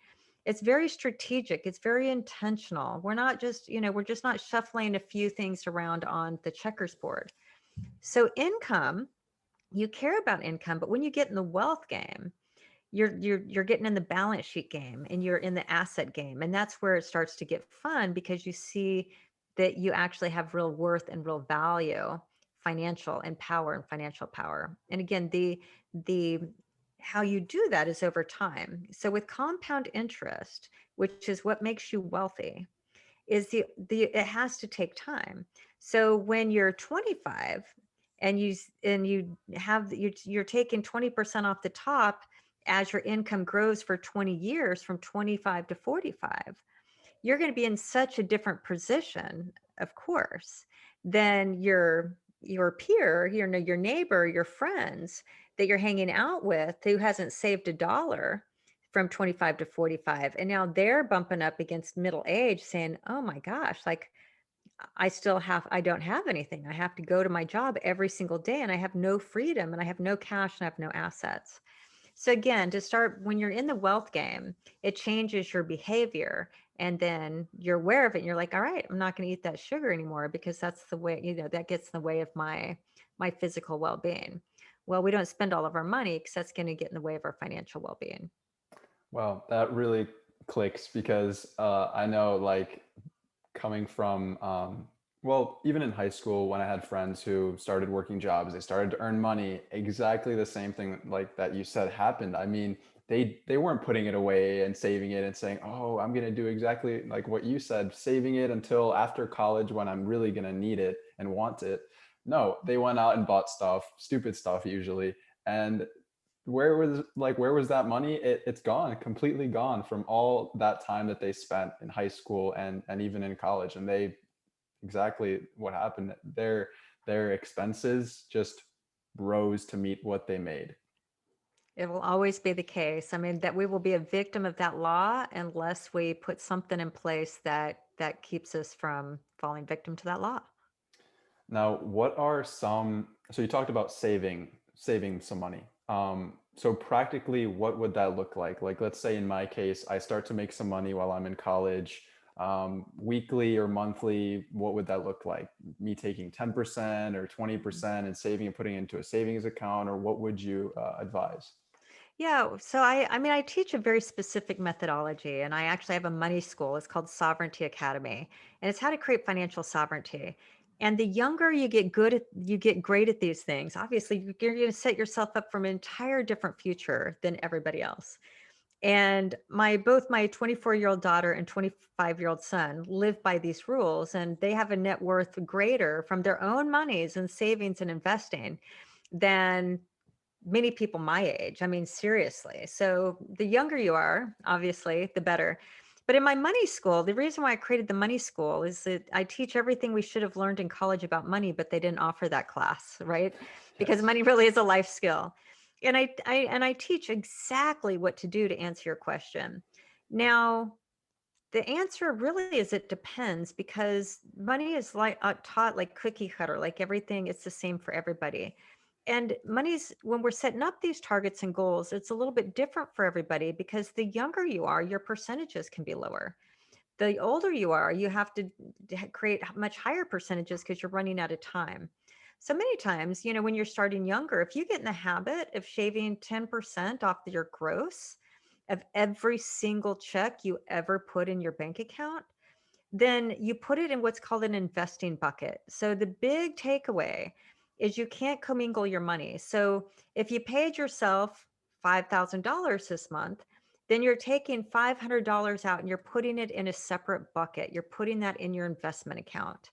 It's very strategic. It's very intentional. We're not just, we're just not shuffling a few things around on the checkers board. So income, you care about income, but when you get in the wealth game, you're getting in the balance sheet game and you're in the asset game. And that's where it starts to get fun because you see that you actually have real worth and real value, financial and power and financial power. And again, the how you do that is over time. So with compound interest, which is what makes you wealthy, is the it has to take time. So when you're 25 and you have you're taking 20% off the top as your income grows for 20 years from 25 to 45, you're going to be in such a different position, of course, than your peer, your neighbor, your friends that you're hanging out with who hasn't saved a dollar from 25 to 45. And now they're bumping up against middle age saying, oh my gosh, like I don't have anything. I have to go to my job every single day and I have no freedom and I have no cash and I have no assets. So again, to start when you're in the wealth game, it changes your behavior and then you're aware of it and you're like, all right, I'm not going to eat that sugar anymore because that's the way, that gets in the way of my physical well-being. Well, we don't spend all of our money because that's going to get in the way of our financial well-being. Well, that really clicks because I know, like, coming from, well, even in high school, when I had friends who started working jobs, they started to earn money. Exactly the same thing like that you said happened. I mean, they weren't putting it away and saving it and saying, "Oh, I'm going to do exactly like what you said, saving it until after college when I'm really going to need it and want it." No, they went out and bought stuff, stupid stuff usually, and where was that money? It's gone, completely gone from all that time that they spent in high school and even in college. And they exactly what happened. Their expenses just rose to meet what they made. It will always be the case. I mean, that we will be a victim of that law unless we put something in place that keeps us from falling victim to that law. Now, what are some, so you talked about saving some money. So practically, what would that look like? Like, let's say in my case, I start to make some money while I'm in college, weekly or monthly, what would that look like? Me taking 10% or 20% and saving and putting into a savings account, or what would you advise? Yeah, so I mean, I teach a very specific methodology, and I actually have a money school. It's called Sovereignty Academy, and it's how to create financial sovereignty. And the younger you get great at these things. Obviously, you're going to set yourself up for an entire different future than everybody else. And both my 24-year-old daughter and 25-year-old son live by these rules, and they have a net worth greater from their own monies and savings and investing than many people my age. I mean, seriously. So the younger you are, obviously, the better. But in my money school, the reason why I created the money school is that I teach everything we should have learned in college about money, but they didn't offer that class, right? Because Yes. money really is a life skill. And I teach exactly what to do to answer your question. Now, the answer really is it depends, because money is like taught like cookie cutter, like everything, it's the same for everybody. And money's, when we're setting up these targets and goals, it's a little bit different for everybody, because the younger you are, your percentages can be lower. The older you are, you have to create much higher percentages because you're running out of time. So many times, when you're starting younger, if you get in the habit of shaving 10% off your gross of every single check you ever put in your bank account, then you put it in what's called an investing bucket. So the big takeaway is you can't commingle your money. So if you paid yourself $5,000 this month, then you're taking $500 out and you're putting it in a separate bucket. You're putting that in your investment account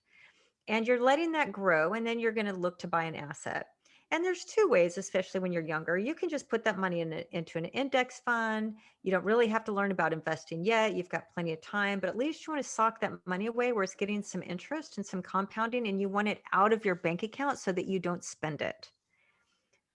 and you're letting that grow. And then you're going to look to buy an asset. And there's two ways, especially when you're younger. You can just put that money into an index fund. You don't really have to learn about investing yet. You've got plenty of time, but at least you want to sock that money away where it's getting some interest and some compounding, and you want it out of your bank account so that you don't spend it.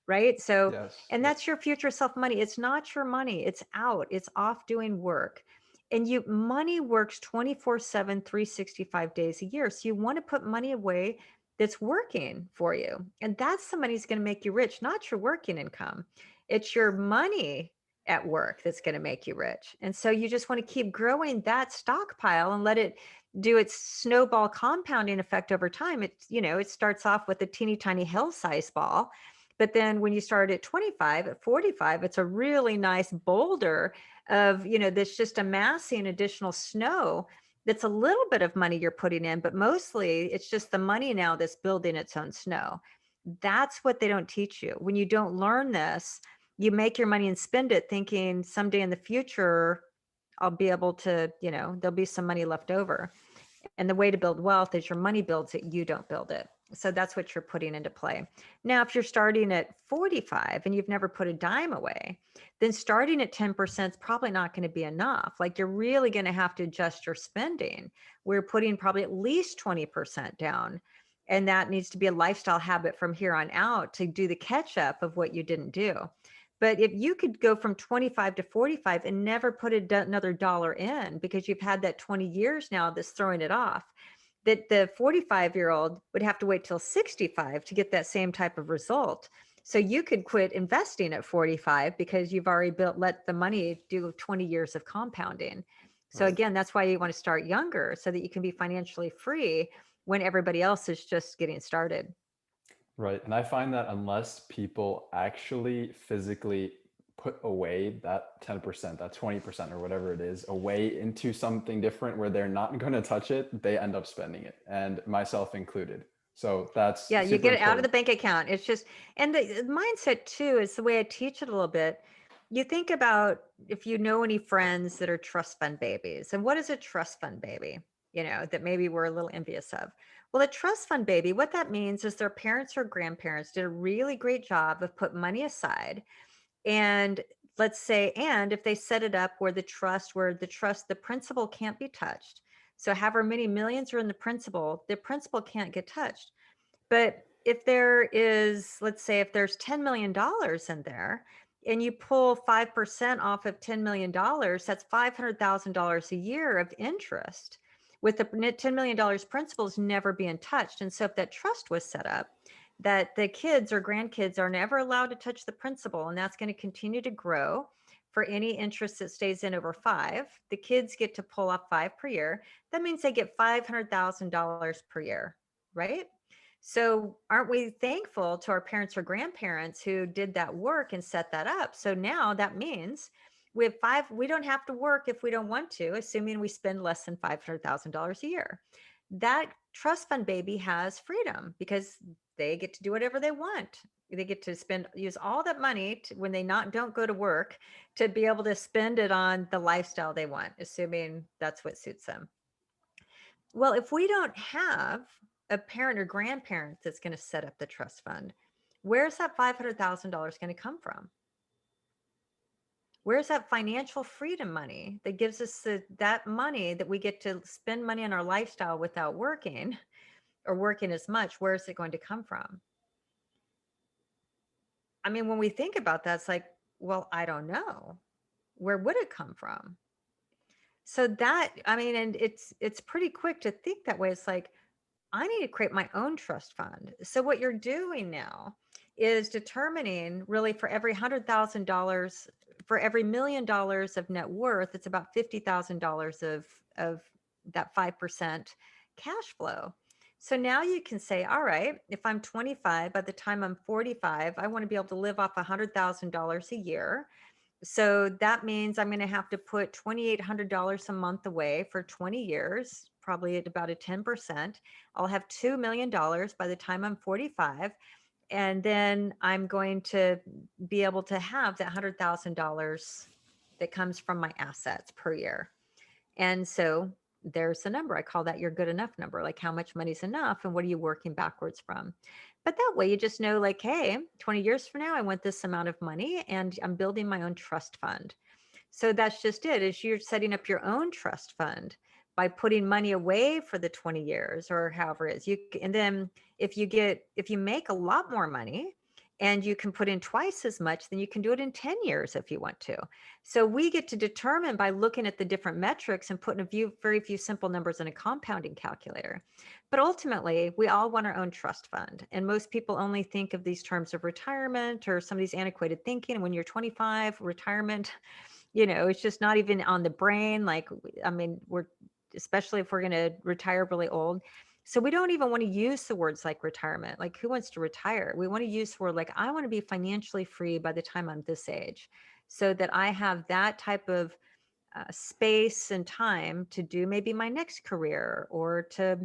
Right. So, Yes. and Yep. that's your future self money. It's not your money. It's out. It's off doing work. And money works 24/7, 365 days a year. So you want to put money away that's working for you. And that's the money's going to make you rich, not your working income. It's your money at work that's going to make you rich. And so you just want to keep growing that stockpile and let it do its snowball compounding effect over time. It starts off with a teeny tiny hill-sized ball, but then when you start at 25, at 45, it's a really nice boulder of, that's just amassing additional snow. That's a little bit of money you're putting in, but mostly it's just the money now that's building its own snow. That's what they don't teach you. When you don't learn this, you make your money and spend it thinking someday in the future, I'll be able to, there'll be some money left over. And the way to build wealth is your money builds it, you don't build it. So that's what you're putting into play. Now, if you're starting at 45 and you've never put a dime away, then starting at 10% is probably not going to be enough. Like, you're really going to have to adjust your spending. We're putting probably at least 20% down. And that needs to be a lifestyle habit from here on out to do the catch up of what you didn't do. But if you could go from 25 to 45 and never put another dollar in because you've had that 20 years now that's throwing it off, that the 45-year-old would have to wait till 65 to get that same type of result. So you could quit investing at 45 because you've already let the money do 20 years of compounding. So Right. again, that's why you want to start younger so that you can be financially free when everybody else is just getting started. Right. And I find that unless people actually physically put away that 10%, that 20% or whatever it is, away into something different where they're not going to touch it, they end up spending it, and myself included. So that's Yeah, you super get it out of the important. bank account. It's just, and the mindset too is the way I teach it a little bit. You think about if you know any friends that are trust fund babies, and what is a trust fund baby? That maybe we're a little envious of. Well, a trust fund baby, what that means is their parents or grandparents did a really great job of put money aside. And let's say, and if they set it up where the principal can't be touched. So however many millions are in the principal can't get touched. But if there is, let's say, if there's $10 million in there and you pull 5% off of $10 million, that's $500,000 a year of interest with the $10 million principals never being touched. And so if that trust was set up, that the kids or grandkids are never allowed to touch the principal, and that's going to continue to grow for any interest that stays in over five. The kids get to pull off five per year. That means they get $500,000 per year, right? So aren't we thankful to our parents or grandparents who did that work and set that up? So now that means we don't have to work if we don't want to, assuming we spend less than $500,000 a year. That trust fund baby has freedom because they get to do whatever they want. They get to use all that money when they don't go to work, to be able to spend it on the lifestyle they want, assuming that's what suits them. Well, if we don't have a parent or grandparent that's going to set up the trust fund, where's that $500,000 going to come from? Where's that financial freedom money that gives us that money that we get to spend money on our lifestyle without working or working as much? Where is it going to come from? I mean, when we think about that, it's like, well, I don't know. Where would it come from? So that, I mean, and it's pretty quick to think that way. It's like, I need to create my own trust fund. So what you're doing now is determining, really, for every $100,000, for every $1,000,000 of net worth, it's about $50,000 of that 5% cash flow. So now you can say, all right, if I'm 25, by the time I'm 45, I want to be able to live off $100,000 a year. So that means I'm going to have to put $2,800 a month away for 20 years, probably at about a 10%. I'll have $2 million by the time I'm 45. And then I'm going to be able to have that $100,000 that comes from my assets per year. And so there's the number. I call that your good enough number, like how much money's enough and what are you working backwards from? But that way you just know, like, hey, 20 years from now, I want this amount of money and I'm building my own trust fund. So that's just it, is you're setting up your own trust fund by putting money away for the 20 years or however it is. And then if you make a lot more money and you can put in twice as much, then you can do it in 10 years if you want to. So we get to determine by looking at the different metrics and putting very few simple numbers in a compounding calculator. But ultimately, we all want our own trust fund. And most people only think of these terms of retirement or some of these antiquated thinking. When you're 25, retirement, it's just not even on the brain. Like, I mean, especially if we're going to retire really old. So we don't even want to use the words like retirement. Like, who wants to retire? We want to use the word like, I want to be financially free by the time I'm this age, so that I have that type of space and time to do maybe my next career, or to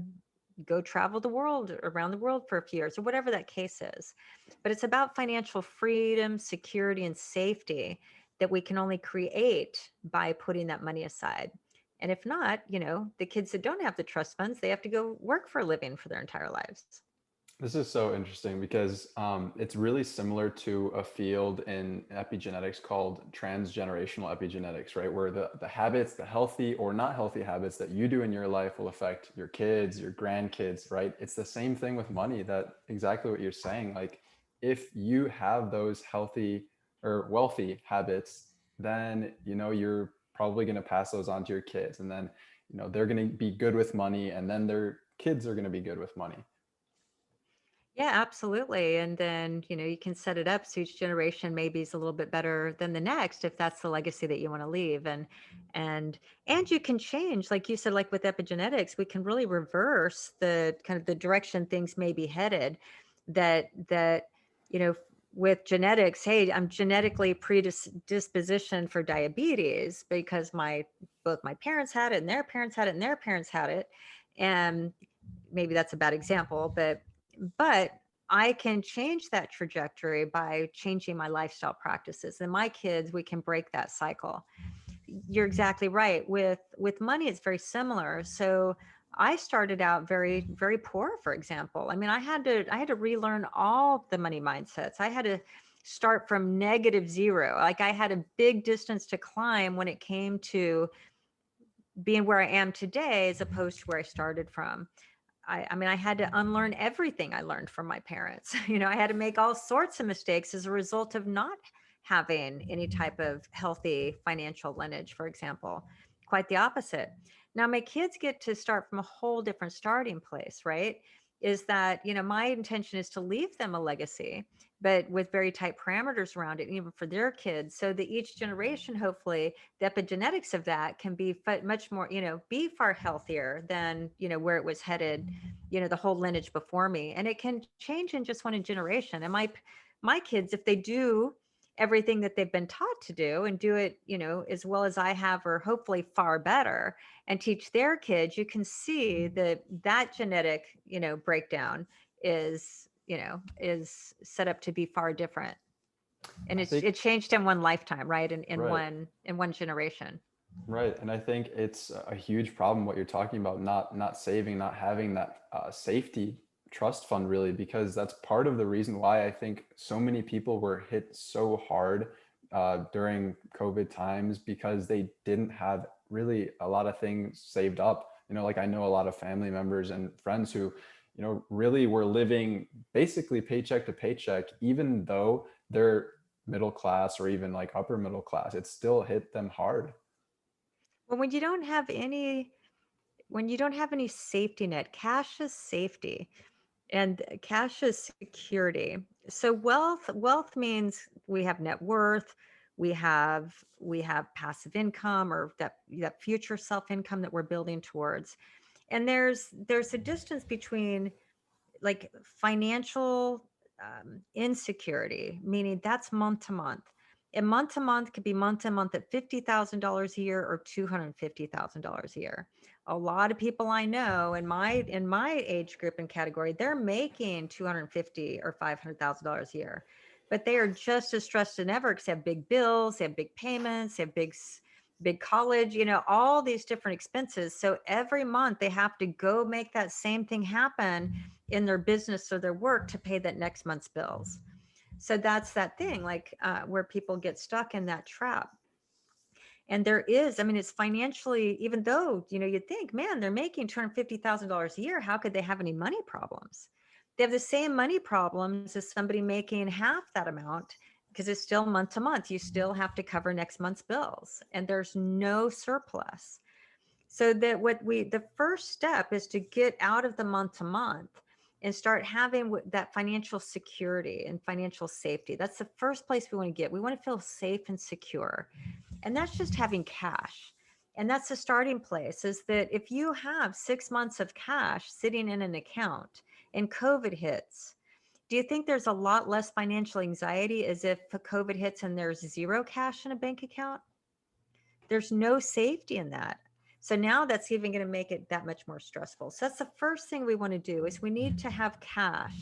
go travel around the world for a few years, or whatever that case is. But it's about financial freedom, security, and safety that we can only create by putting that money aside. And if not, the kids that don't have the trust funds, they have to go work for a living for their entire lives. This is so interesting because it's really similar to a field in epigenetics called transgenerational epigenetics, right? Where the habits, the healthy or not healthy habits that you do in your life will affect your kids, your grandkids, right? It's the same thing with money, that exactly what you're saying. Like, if you have those healthy or wealthy habits, then, you're probably going to pass those on to your kids. And then, they're going to be good with money, and then their kids are going to be good with money. Yeah, absolutely. And then, you can set it up so each generation maybe is a little bit better than the next, if that's the legacy that you want to leave. And you can change, like you said, like with epigenetics, we can really reverse the kind of the direction things may be headed. That, with genetics, hey, I'm genetically predispositioned for diabetes because both my parents had it and their parents had it and their parents had it. And maybe that's a bad example, but I can change that trajectory by changing my lifestyle practices. And my kids, we can break that cycle. You're exactly right. With money, it's very similar. So I started out very, very poor, for example. I mean, I had to relearn all the money mindsets. I had to start from -0. Like, I had a big distance to climb when it came to being where I am today, as opposed to where I started from. I mean, I had to unlearn everything I learned from my parents. I had to make all sorts of mistakes as a result of not having any type of healthy financial lineage, for example. Quite the opposite. Now, my kids get to start from a whole different starting place, right? Is that, my intention is to leave them a legacy, but with very tight parameters around it, even for their kids, so that each generation, hopefully, the epigenetics of that can be much more, be far healthier than, where it was headed, the whole lineage before me. And it can change in just one generation. And my kids, if they do everything that they've been taught to do and do it, as well as I have, or hopefully far better, and teach their kids, you can see that genetic, breakdown is is set up to be far different. And I think it changed in one lifetime, right? right. In one generation. Right, and I think it's a huge problem what you're talking about, not saving, not having that safety trust fund really, because that's part of the reason why I think so many people were hit so hard during COVID times because they didn't have really a lot of things saved up. Like I know a lot of family members and friends who, really were living basically paycheck to paycheck, even though they're middle class or even like upper middle class, it still hit them hard. Well, when you don't have any safety net, cash is safety and cash is security. So wealth means we have net worth, we have passive income, or that future self income that we're building towards. And there's a distance between like financial insecurity, meaning that's month to month. And month to month could be month to month at $50,000 a year or $250,000 a year. A lot of people I know in my age group and category, they're making 250 or $500,000 a year, but they are just as stressed as ever because they have big bills, they have big payments, they have big college, all these different expenses. So every month they have to go make that same thing happen in their business or their work to pay that next month's bills. So that's that thing, like where people get stuck in that trap. And there is, I mean, it's financially, even though, you'd think, man, they're making $250,000 a year. How could they have any money problems? They have the same money problems as somebody making half that amount because it's still month to month. You still have to cover next month's bills and there's no surplus. So that the first step is to get out of the month to month and start having that financial security and financial safety. That's the first place we want to get. We want to feel safe and secure. And that's just having cash. And that's the starting place, is that if you have 6 months of cash sitting in an account and COVID hits, do you think there's a lot less financial anxiety as if COVID hits and there's zero cash in a bank account? There's no safety in that. So now that's even going to make it that much more stressful. So that's the first thing we want to do, is we need to have cash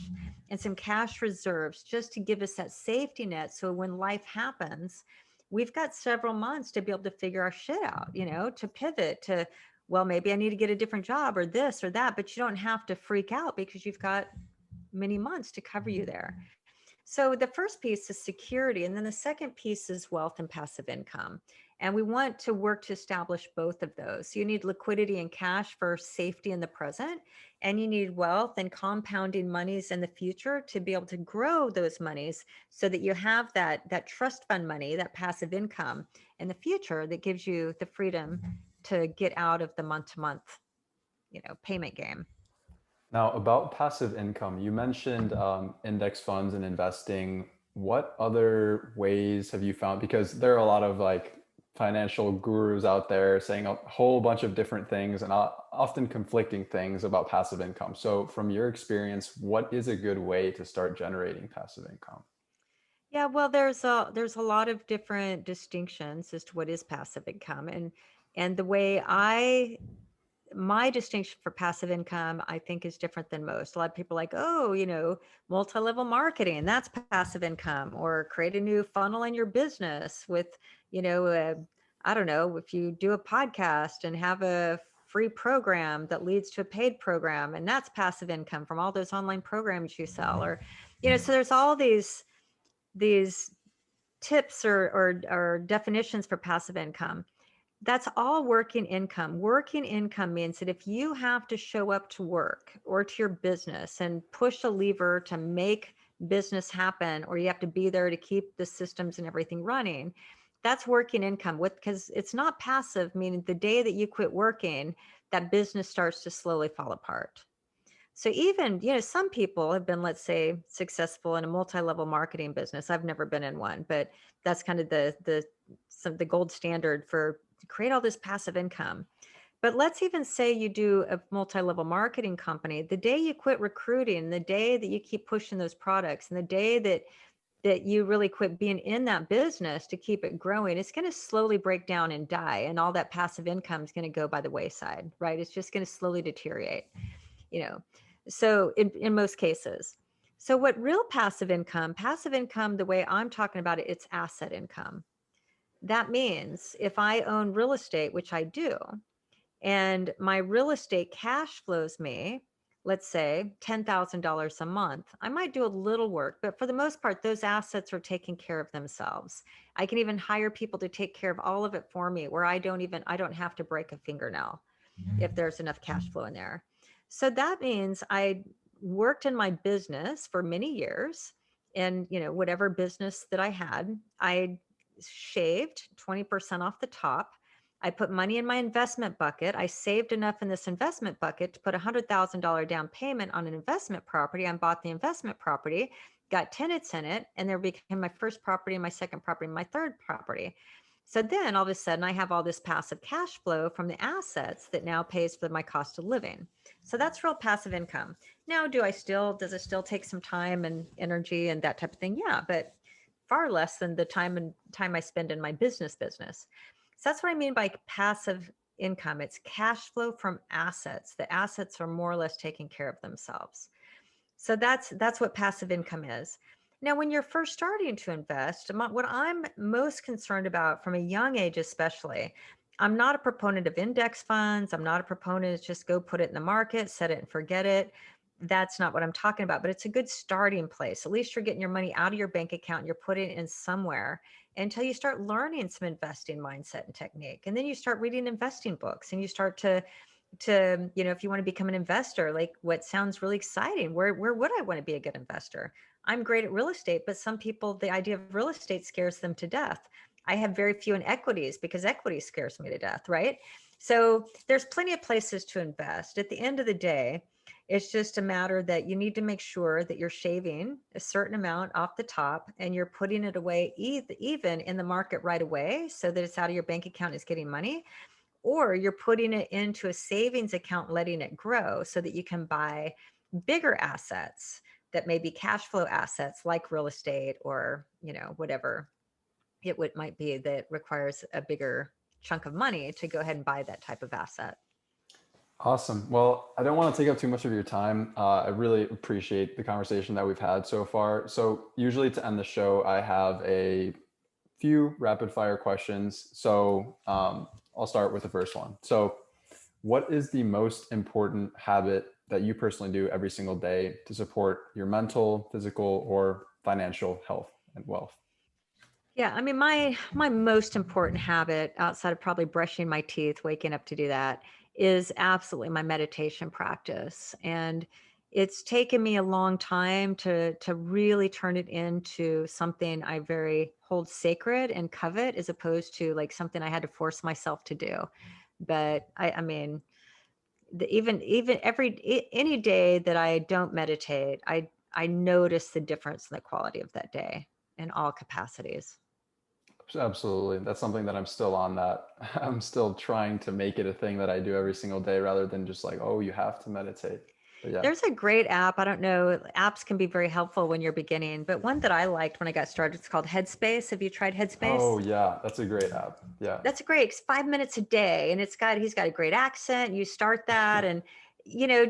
and some cash reserves just to give us that safety net. So when life happens, we've got several months to be able to figure our shit out, to pivot to, well, maybe I need to get a different job or this or that, but you don't have to freak out because you've got many months to cover you there. So the first piece is security. And then the second piece is wealth and passive income. And we want to work to establish both of those. So you need liquidity and cash for safety in the present, and you need wealth and compounding monies in the future to be able to grow those monies so that you have that trust fund money, that passive income in the future that gives you the freedom to get out of the month to month, payment game. Now, about passive income, you mentioned index funds and investing. What other ways have you found? Because there are a lot of like financial gurus out there saying a whole bunch of different things and often conflicting things about passive income. So, from your experience, what is a good way to start generating passive income? Yeah, well, there's a lot of different distinctions as to what is passive income, and the way my distinction for passive income, I think, is different than most. A lot of people are like, oh, multi-level marketing, that's passive income, or create a new funnel in your business with, I don't know, if you do a podcast and have a free program that leads to a paid program, and that's passive income from all those online programs you sell, or, so there's all these tips or definitions for passive income. That's all working income. Working income means that if you have to show up to work or to your business and push a lever to make business happen, or you have to be there to keep the systems and everything running, that's working income. Because it's not passive, meaning the day that you quit working, that business starts to slowly fall apart. So even, some people have been, let's say, successful in a multi-level marketing business. I've never been in one, but that's kind of the gold standard for to create all this passive income. But let's even say you do a multi-level marketing company. The day you quit recruiting, the day that you keep pushing those products, and the day that you really quit being in that business to keep it growing, it's going to slowly break down and die, and all that passive income is going to go by the wayside, right? It's just going to slowly deteriorate, you know. So in most cases. So what real passive income, the way I'm talking about it, it's asset income. That means if I own real estate, which I do, and my real estate cash flows me, let's say $10,000 a month, I might do a little work, but for the most part, those assets are taking care of themselves. I can even hire people to take care of all of it for me, where I don't have to break a fingernail if there's enough cash flow in there. So that means I worked in my business for many years, and whatever business that I had, I shaved 20% off the top. I put money in my investment bucket. I saved enough in this investment bucket to put a $100,000 down payment on an investment property. I bought the investment property, got tenants in it, and there became my first property, my second property, my third property. So then all of a sudden I have all this passive cash flow from the assets that now pays for my cost of living. So that's real passive income. Now, does it still take some time and energy and that type of thing? Yeah, but far less than the time I spend in my business. So that's what I mean by passive income. It's cash flow from assets. The assets are more or less taking care of themselves. So that's what passive income is. Now, when you're first starting to invest, what I'm most concerned about from a young age, especially, I'm not a proponent of index funds. I'm not a proponent of just go put it in the market, set it and forget it. That's not what I'm talking about, but it's a good starting place. At least you're getting your money out of your bank account and you're putting it in somewhere until you start learning some investing mindset and technique. And then you start reading investing books and you start to if you want to become an investor, like what sounds really exciting, where would I want to be a good investor? I'm great at real estate, but some people, the idea of real estate scares them to death. I have very few in equities because equity scares me to death, right? So there's plenty of places to invest. At the end of the day, it's just a matter that you need to make sure that you're shaving a certain amount off the top and you're putting it away even in the market right away so that it's out of your bank account, it's getting money, or you're putting it into a savings account, letting it grow so that you can buy bigger assets that may be cash flow assets like real estate or, whatever might be that requires a bigger chunk of money to go ahead and buy that type of asset. Awesome. Well, I don't want to take up too much of your time. I really appreciate the conversation that we've had so far. So usually to end the show, I have a few rapid fire questions. So I'll start with the first one. So what is the most important habit that you personally do every single day to support your mental, physical, or financial health and wealth? Yeah, I mean, my most important habit outside of probably brushing my teeth, waking up to do that, is absolutely my meditation practice. And it's taken me a long time to really turn it into something I very hold sacred and covet, as opposed to like something I had to force myself to do. But I mean, even any day that I don't meditate, I notice the difference in the quality of that day in all capacities. Absolutely. That's something that I'm still on that. I'm still trying to make it a thing that I do every single day rather than just like, oh, you have to meditate. But yeah. There's a great app. I don't know, apps can be very helpful when you're beginning, but one that I liked when I got started, it's called Headspace. Have you tried Oh Headspace? yeah, that's a great app. Yeah. That's great. It's 5 minutes a day and he's got a great accent. You start that and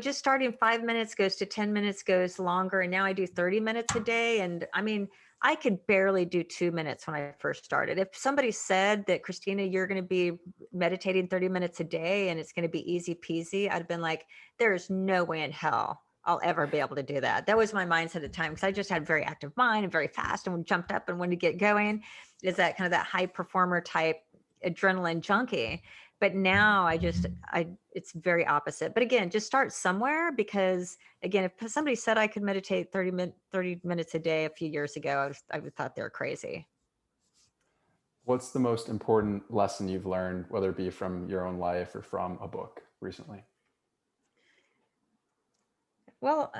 just starting 5 minutes goes to 10 minutes, goes longer. And now I do 30 minutes a day. And I mean, I could barely do 2 minutes when I first started. If somebody said that, Krisstina, you're going to be meditating 30 minutes a day and it's going to be easy peasy, I'd have been like, there's no way in hell I'll ever be able to do that. That was my mindset at the time because I just had a very active mind and very fast and jumped up and wanted to get going. Is that kind of that high performer type adrenaline junkie. But now it's very opposite. But again, just start somewhere because again, if somebody said I could meditate 30 minutes a day a few years ago, I would thought they were crazy. What's the most important lesson you've learned, whether it be from your own life or from a book recently? Well,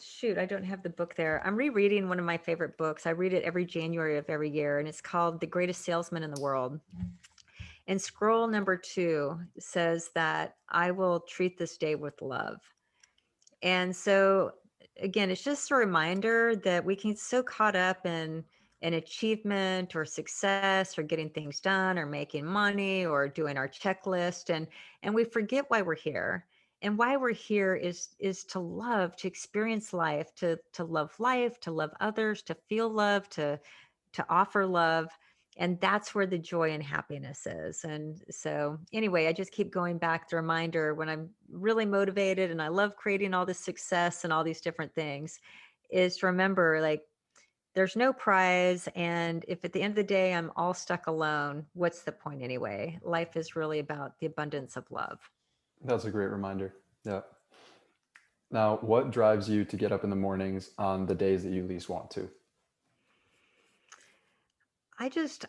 shoot, I don't have the book there. I'm rereading one of my favorite books. I read it every January of every year, and it's called The Greatest Salesman in the World. And scroll number 2 says that I will treat this day with love. And so again, it's just a reminder that we can get so caught up in an achievement or success or getting things done or making money or doing our checklist and we forget why we're here. and why we're here is to love, to experience life, to love, to love others, to feel love, to offer love. And that's where the joy and happiness is. And so anyway, I just keep going back, the reminder when I'm really motivated and I love creating all this success and all these different things, is to remember, like, there's no prize. And if at the end of the day I'm all stuck alone, what's the point anyway? Life is really about the abundance of love. That's a great reminder. Yeah. Now, what drives you to get up in the mornings on the days that you least want to?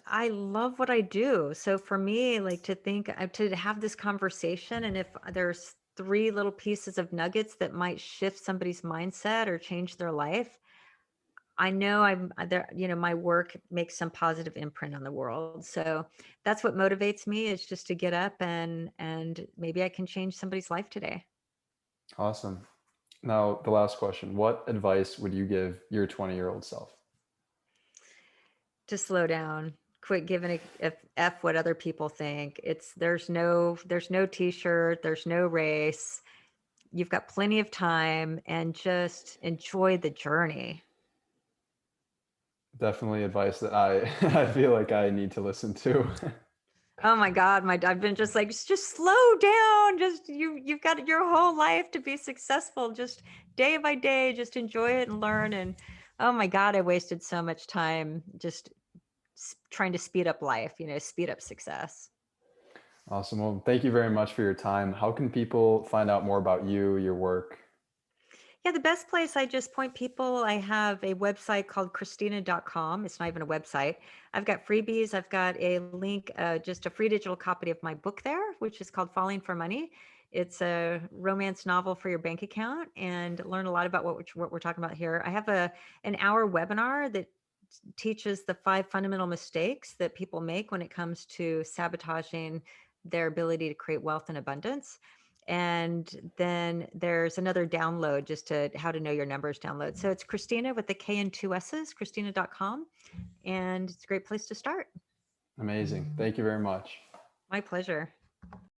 I love what I do. So for me, like, to think, to have this conversation, and if there's three little pieces of nuggets that might shift somebody's mindset or change their life, I know I'm there, my work makes some positive imprint on the world. So that's what motivates me, is just to get up and maybe I can change somebody's life today. Awesome. Now, the last question. What advice would you give your 20-year-old self? To slow down, quit giving a f what other people think. There's no t-shirt, there's no race. You've got plenty of time, and just enjoy the journey. Definitely advice that I I feel like I need to listen to. Oh my God, I've been just like, just slow down. Just you've got your whole life to be successful. Just day by day, just enjoy it and learn. And oh my God, I wasted so much time just trying to speed up life, speed up success. Awesome. Well, thank you very much for your time. How can people find out more about you, your work? Yeah, the best place, I just point people. I have a website called Krisstina.com. It's not even a website. I've got freebies. I've got a link, just a free digital copy of my book there, which is called Falling for Money. It's a romance novel for your bank account, and learn a lot about what we're talking about here. I have an hour webinar that teaches the 5 fundamental mistakes that people make when it comes to sabotaging their ability to create wealth and abundance. And then there's another download, just to how to know your numbers download. So it's Krisstina with the K and 2 S's, Krisstina.com. And it's a great place to start. Amazing. Thank you very much. My pleasure.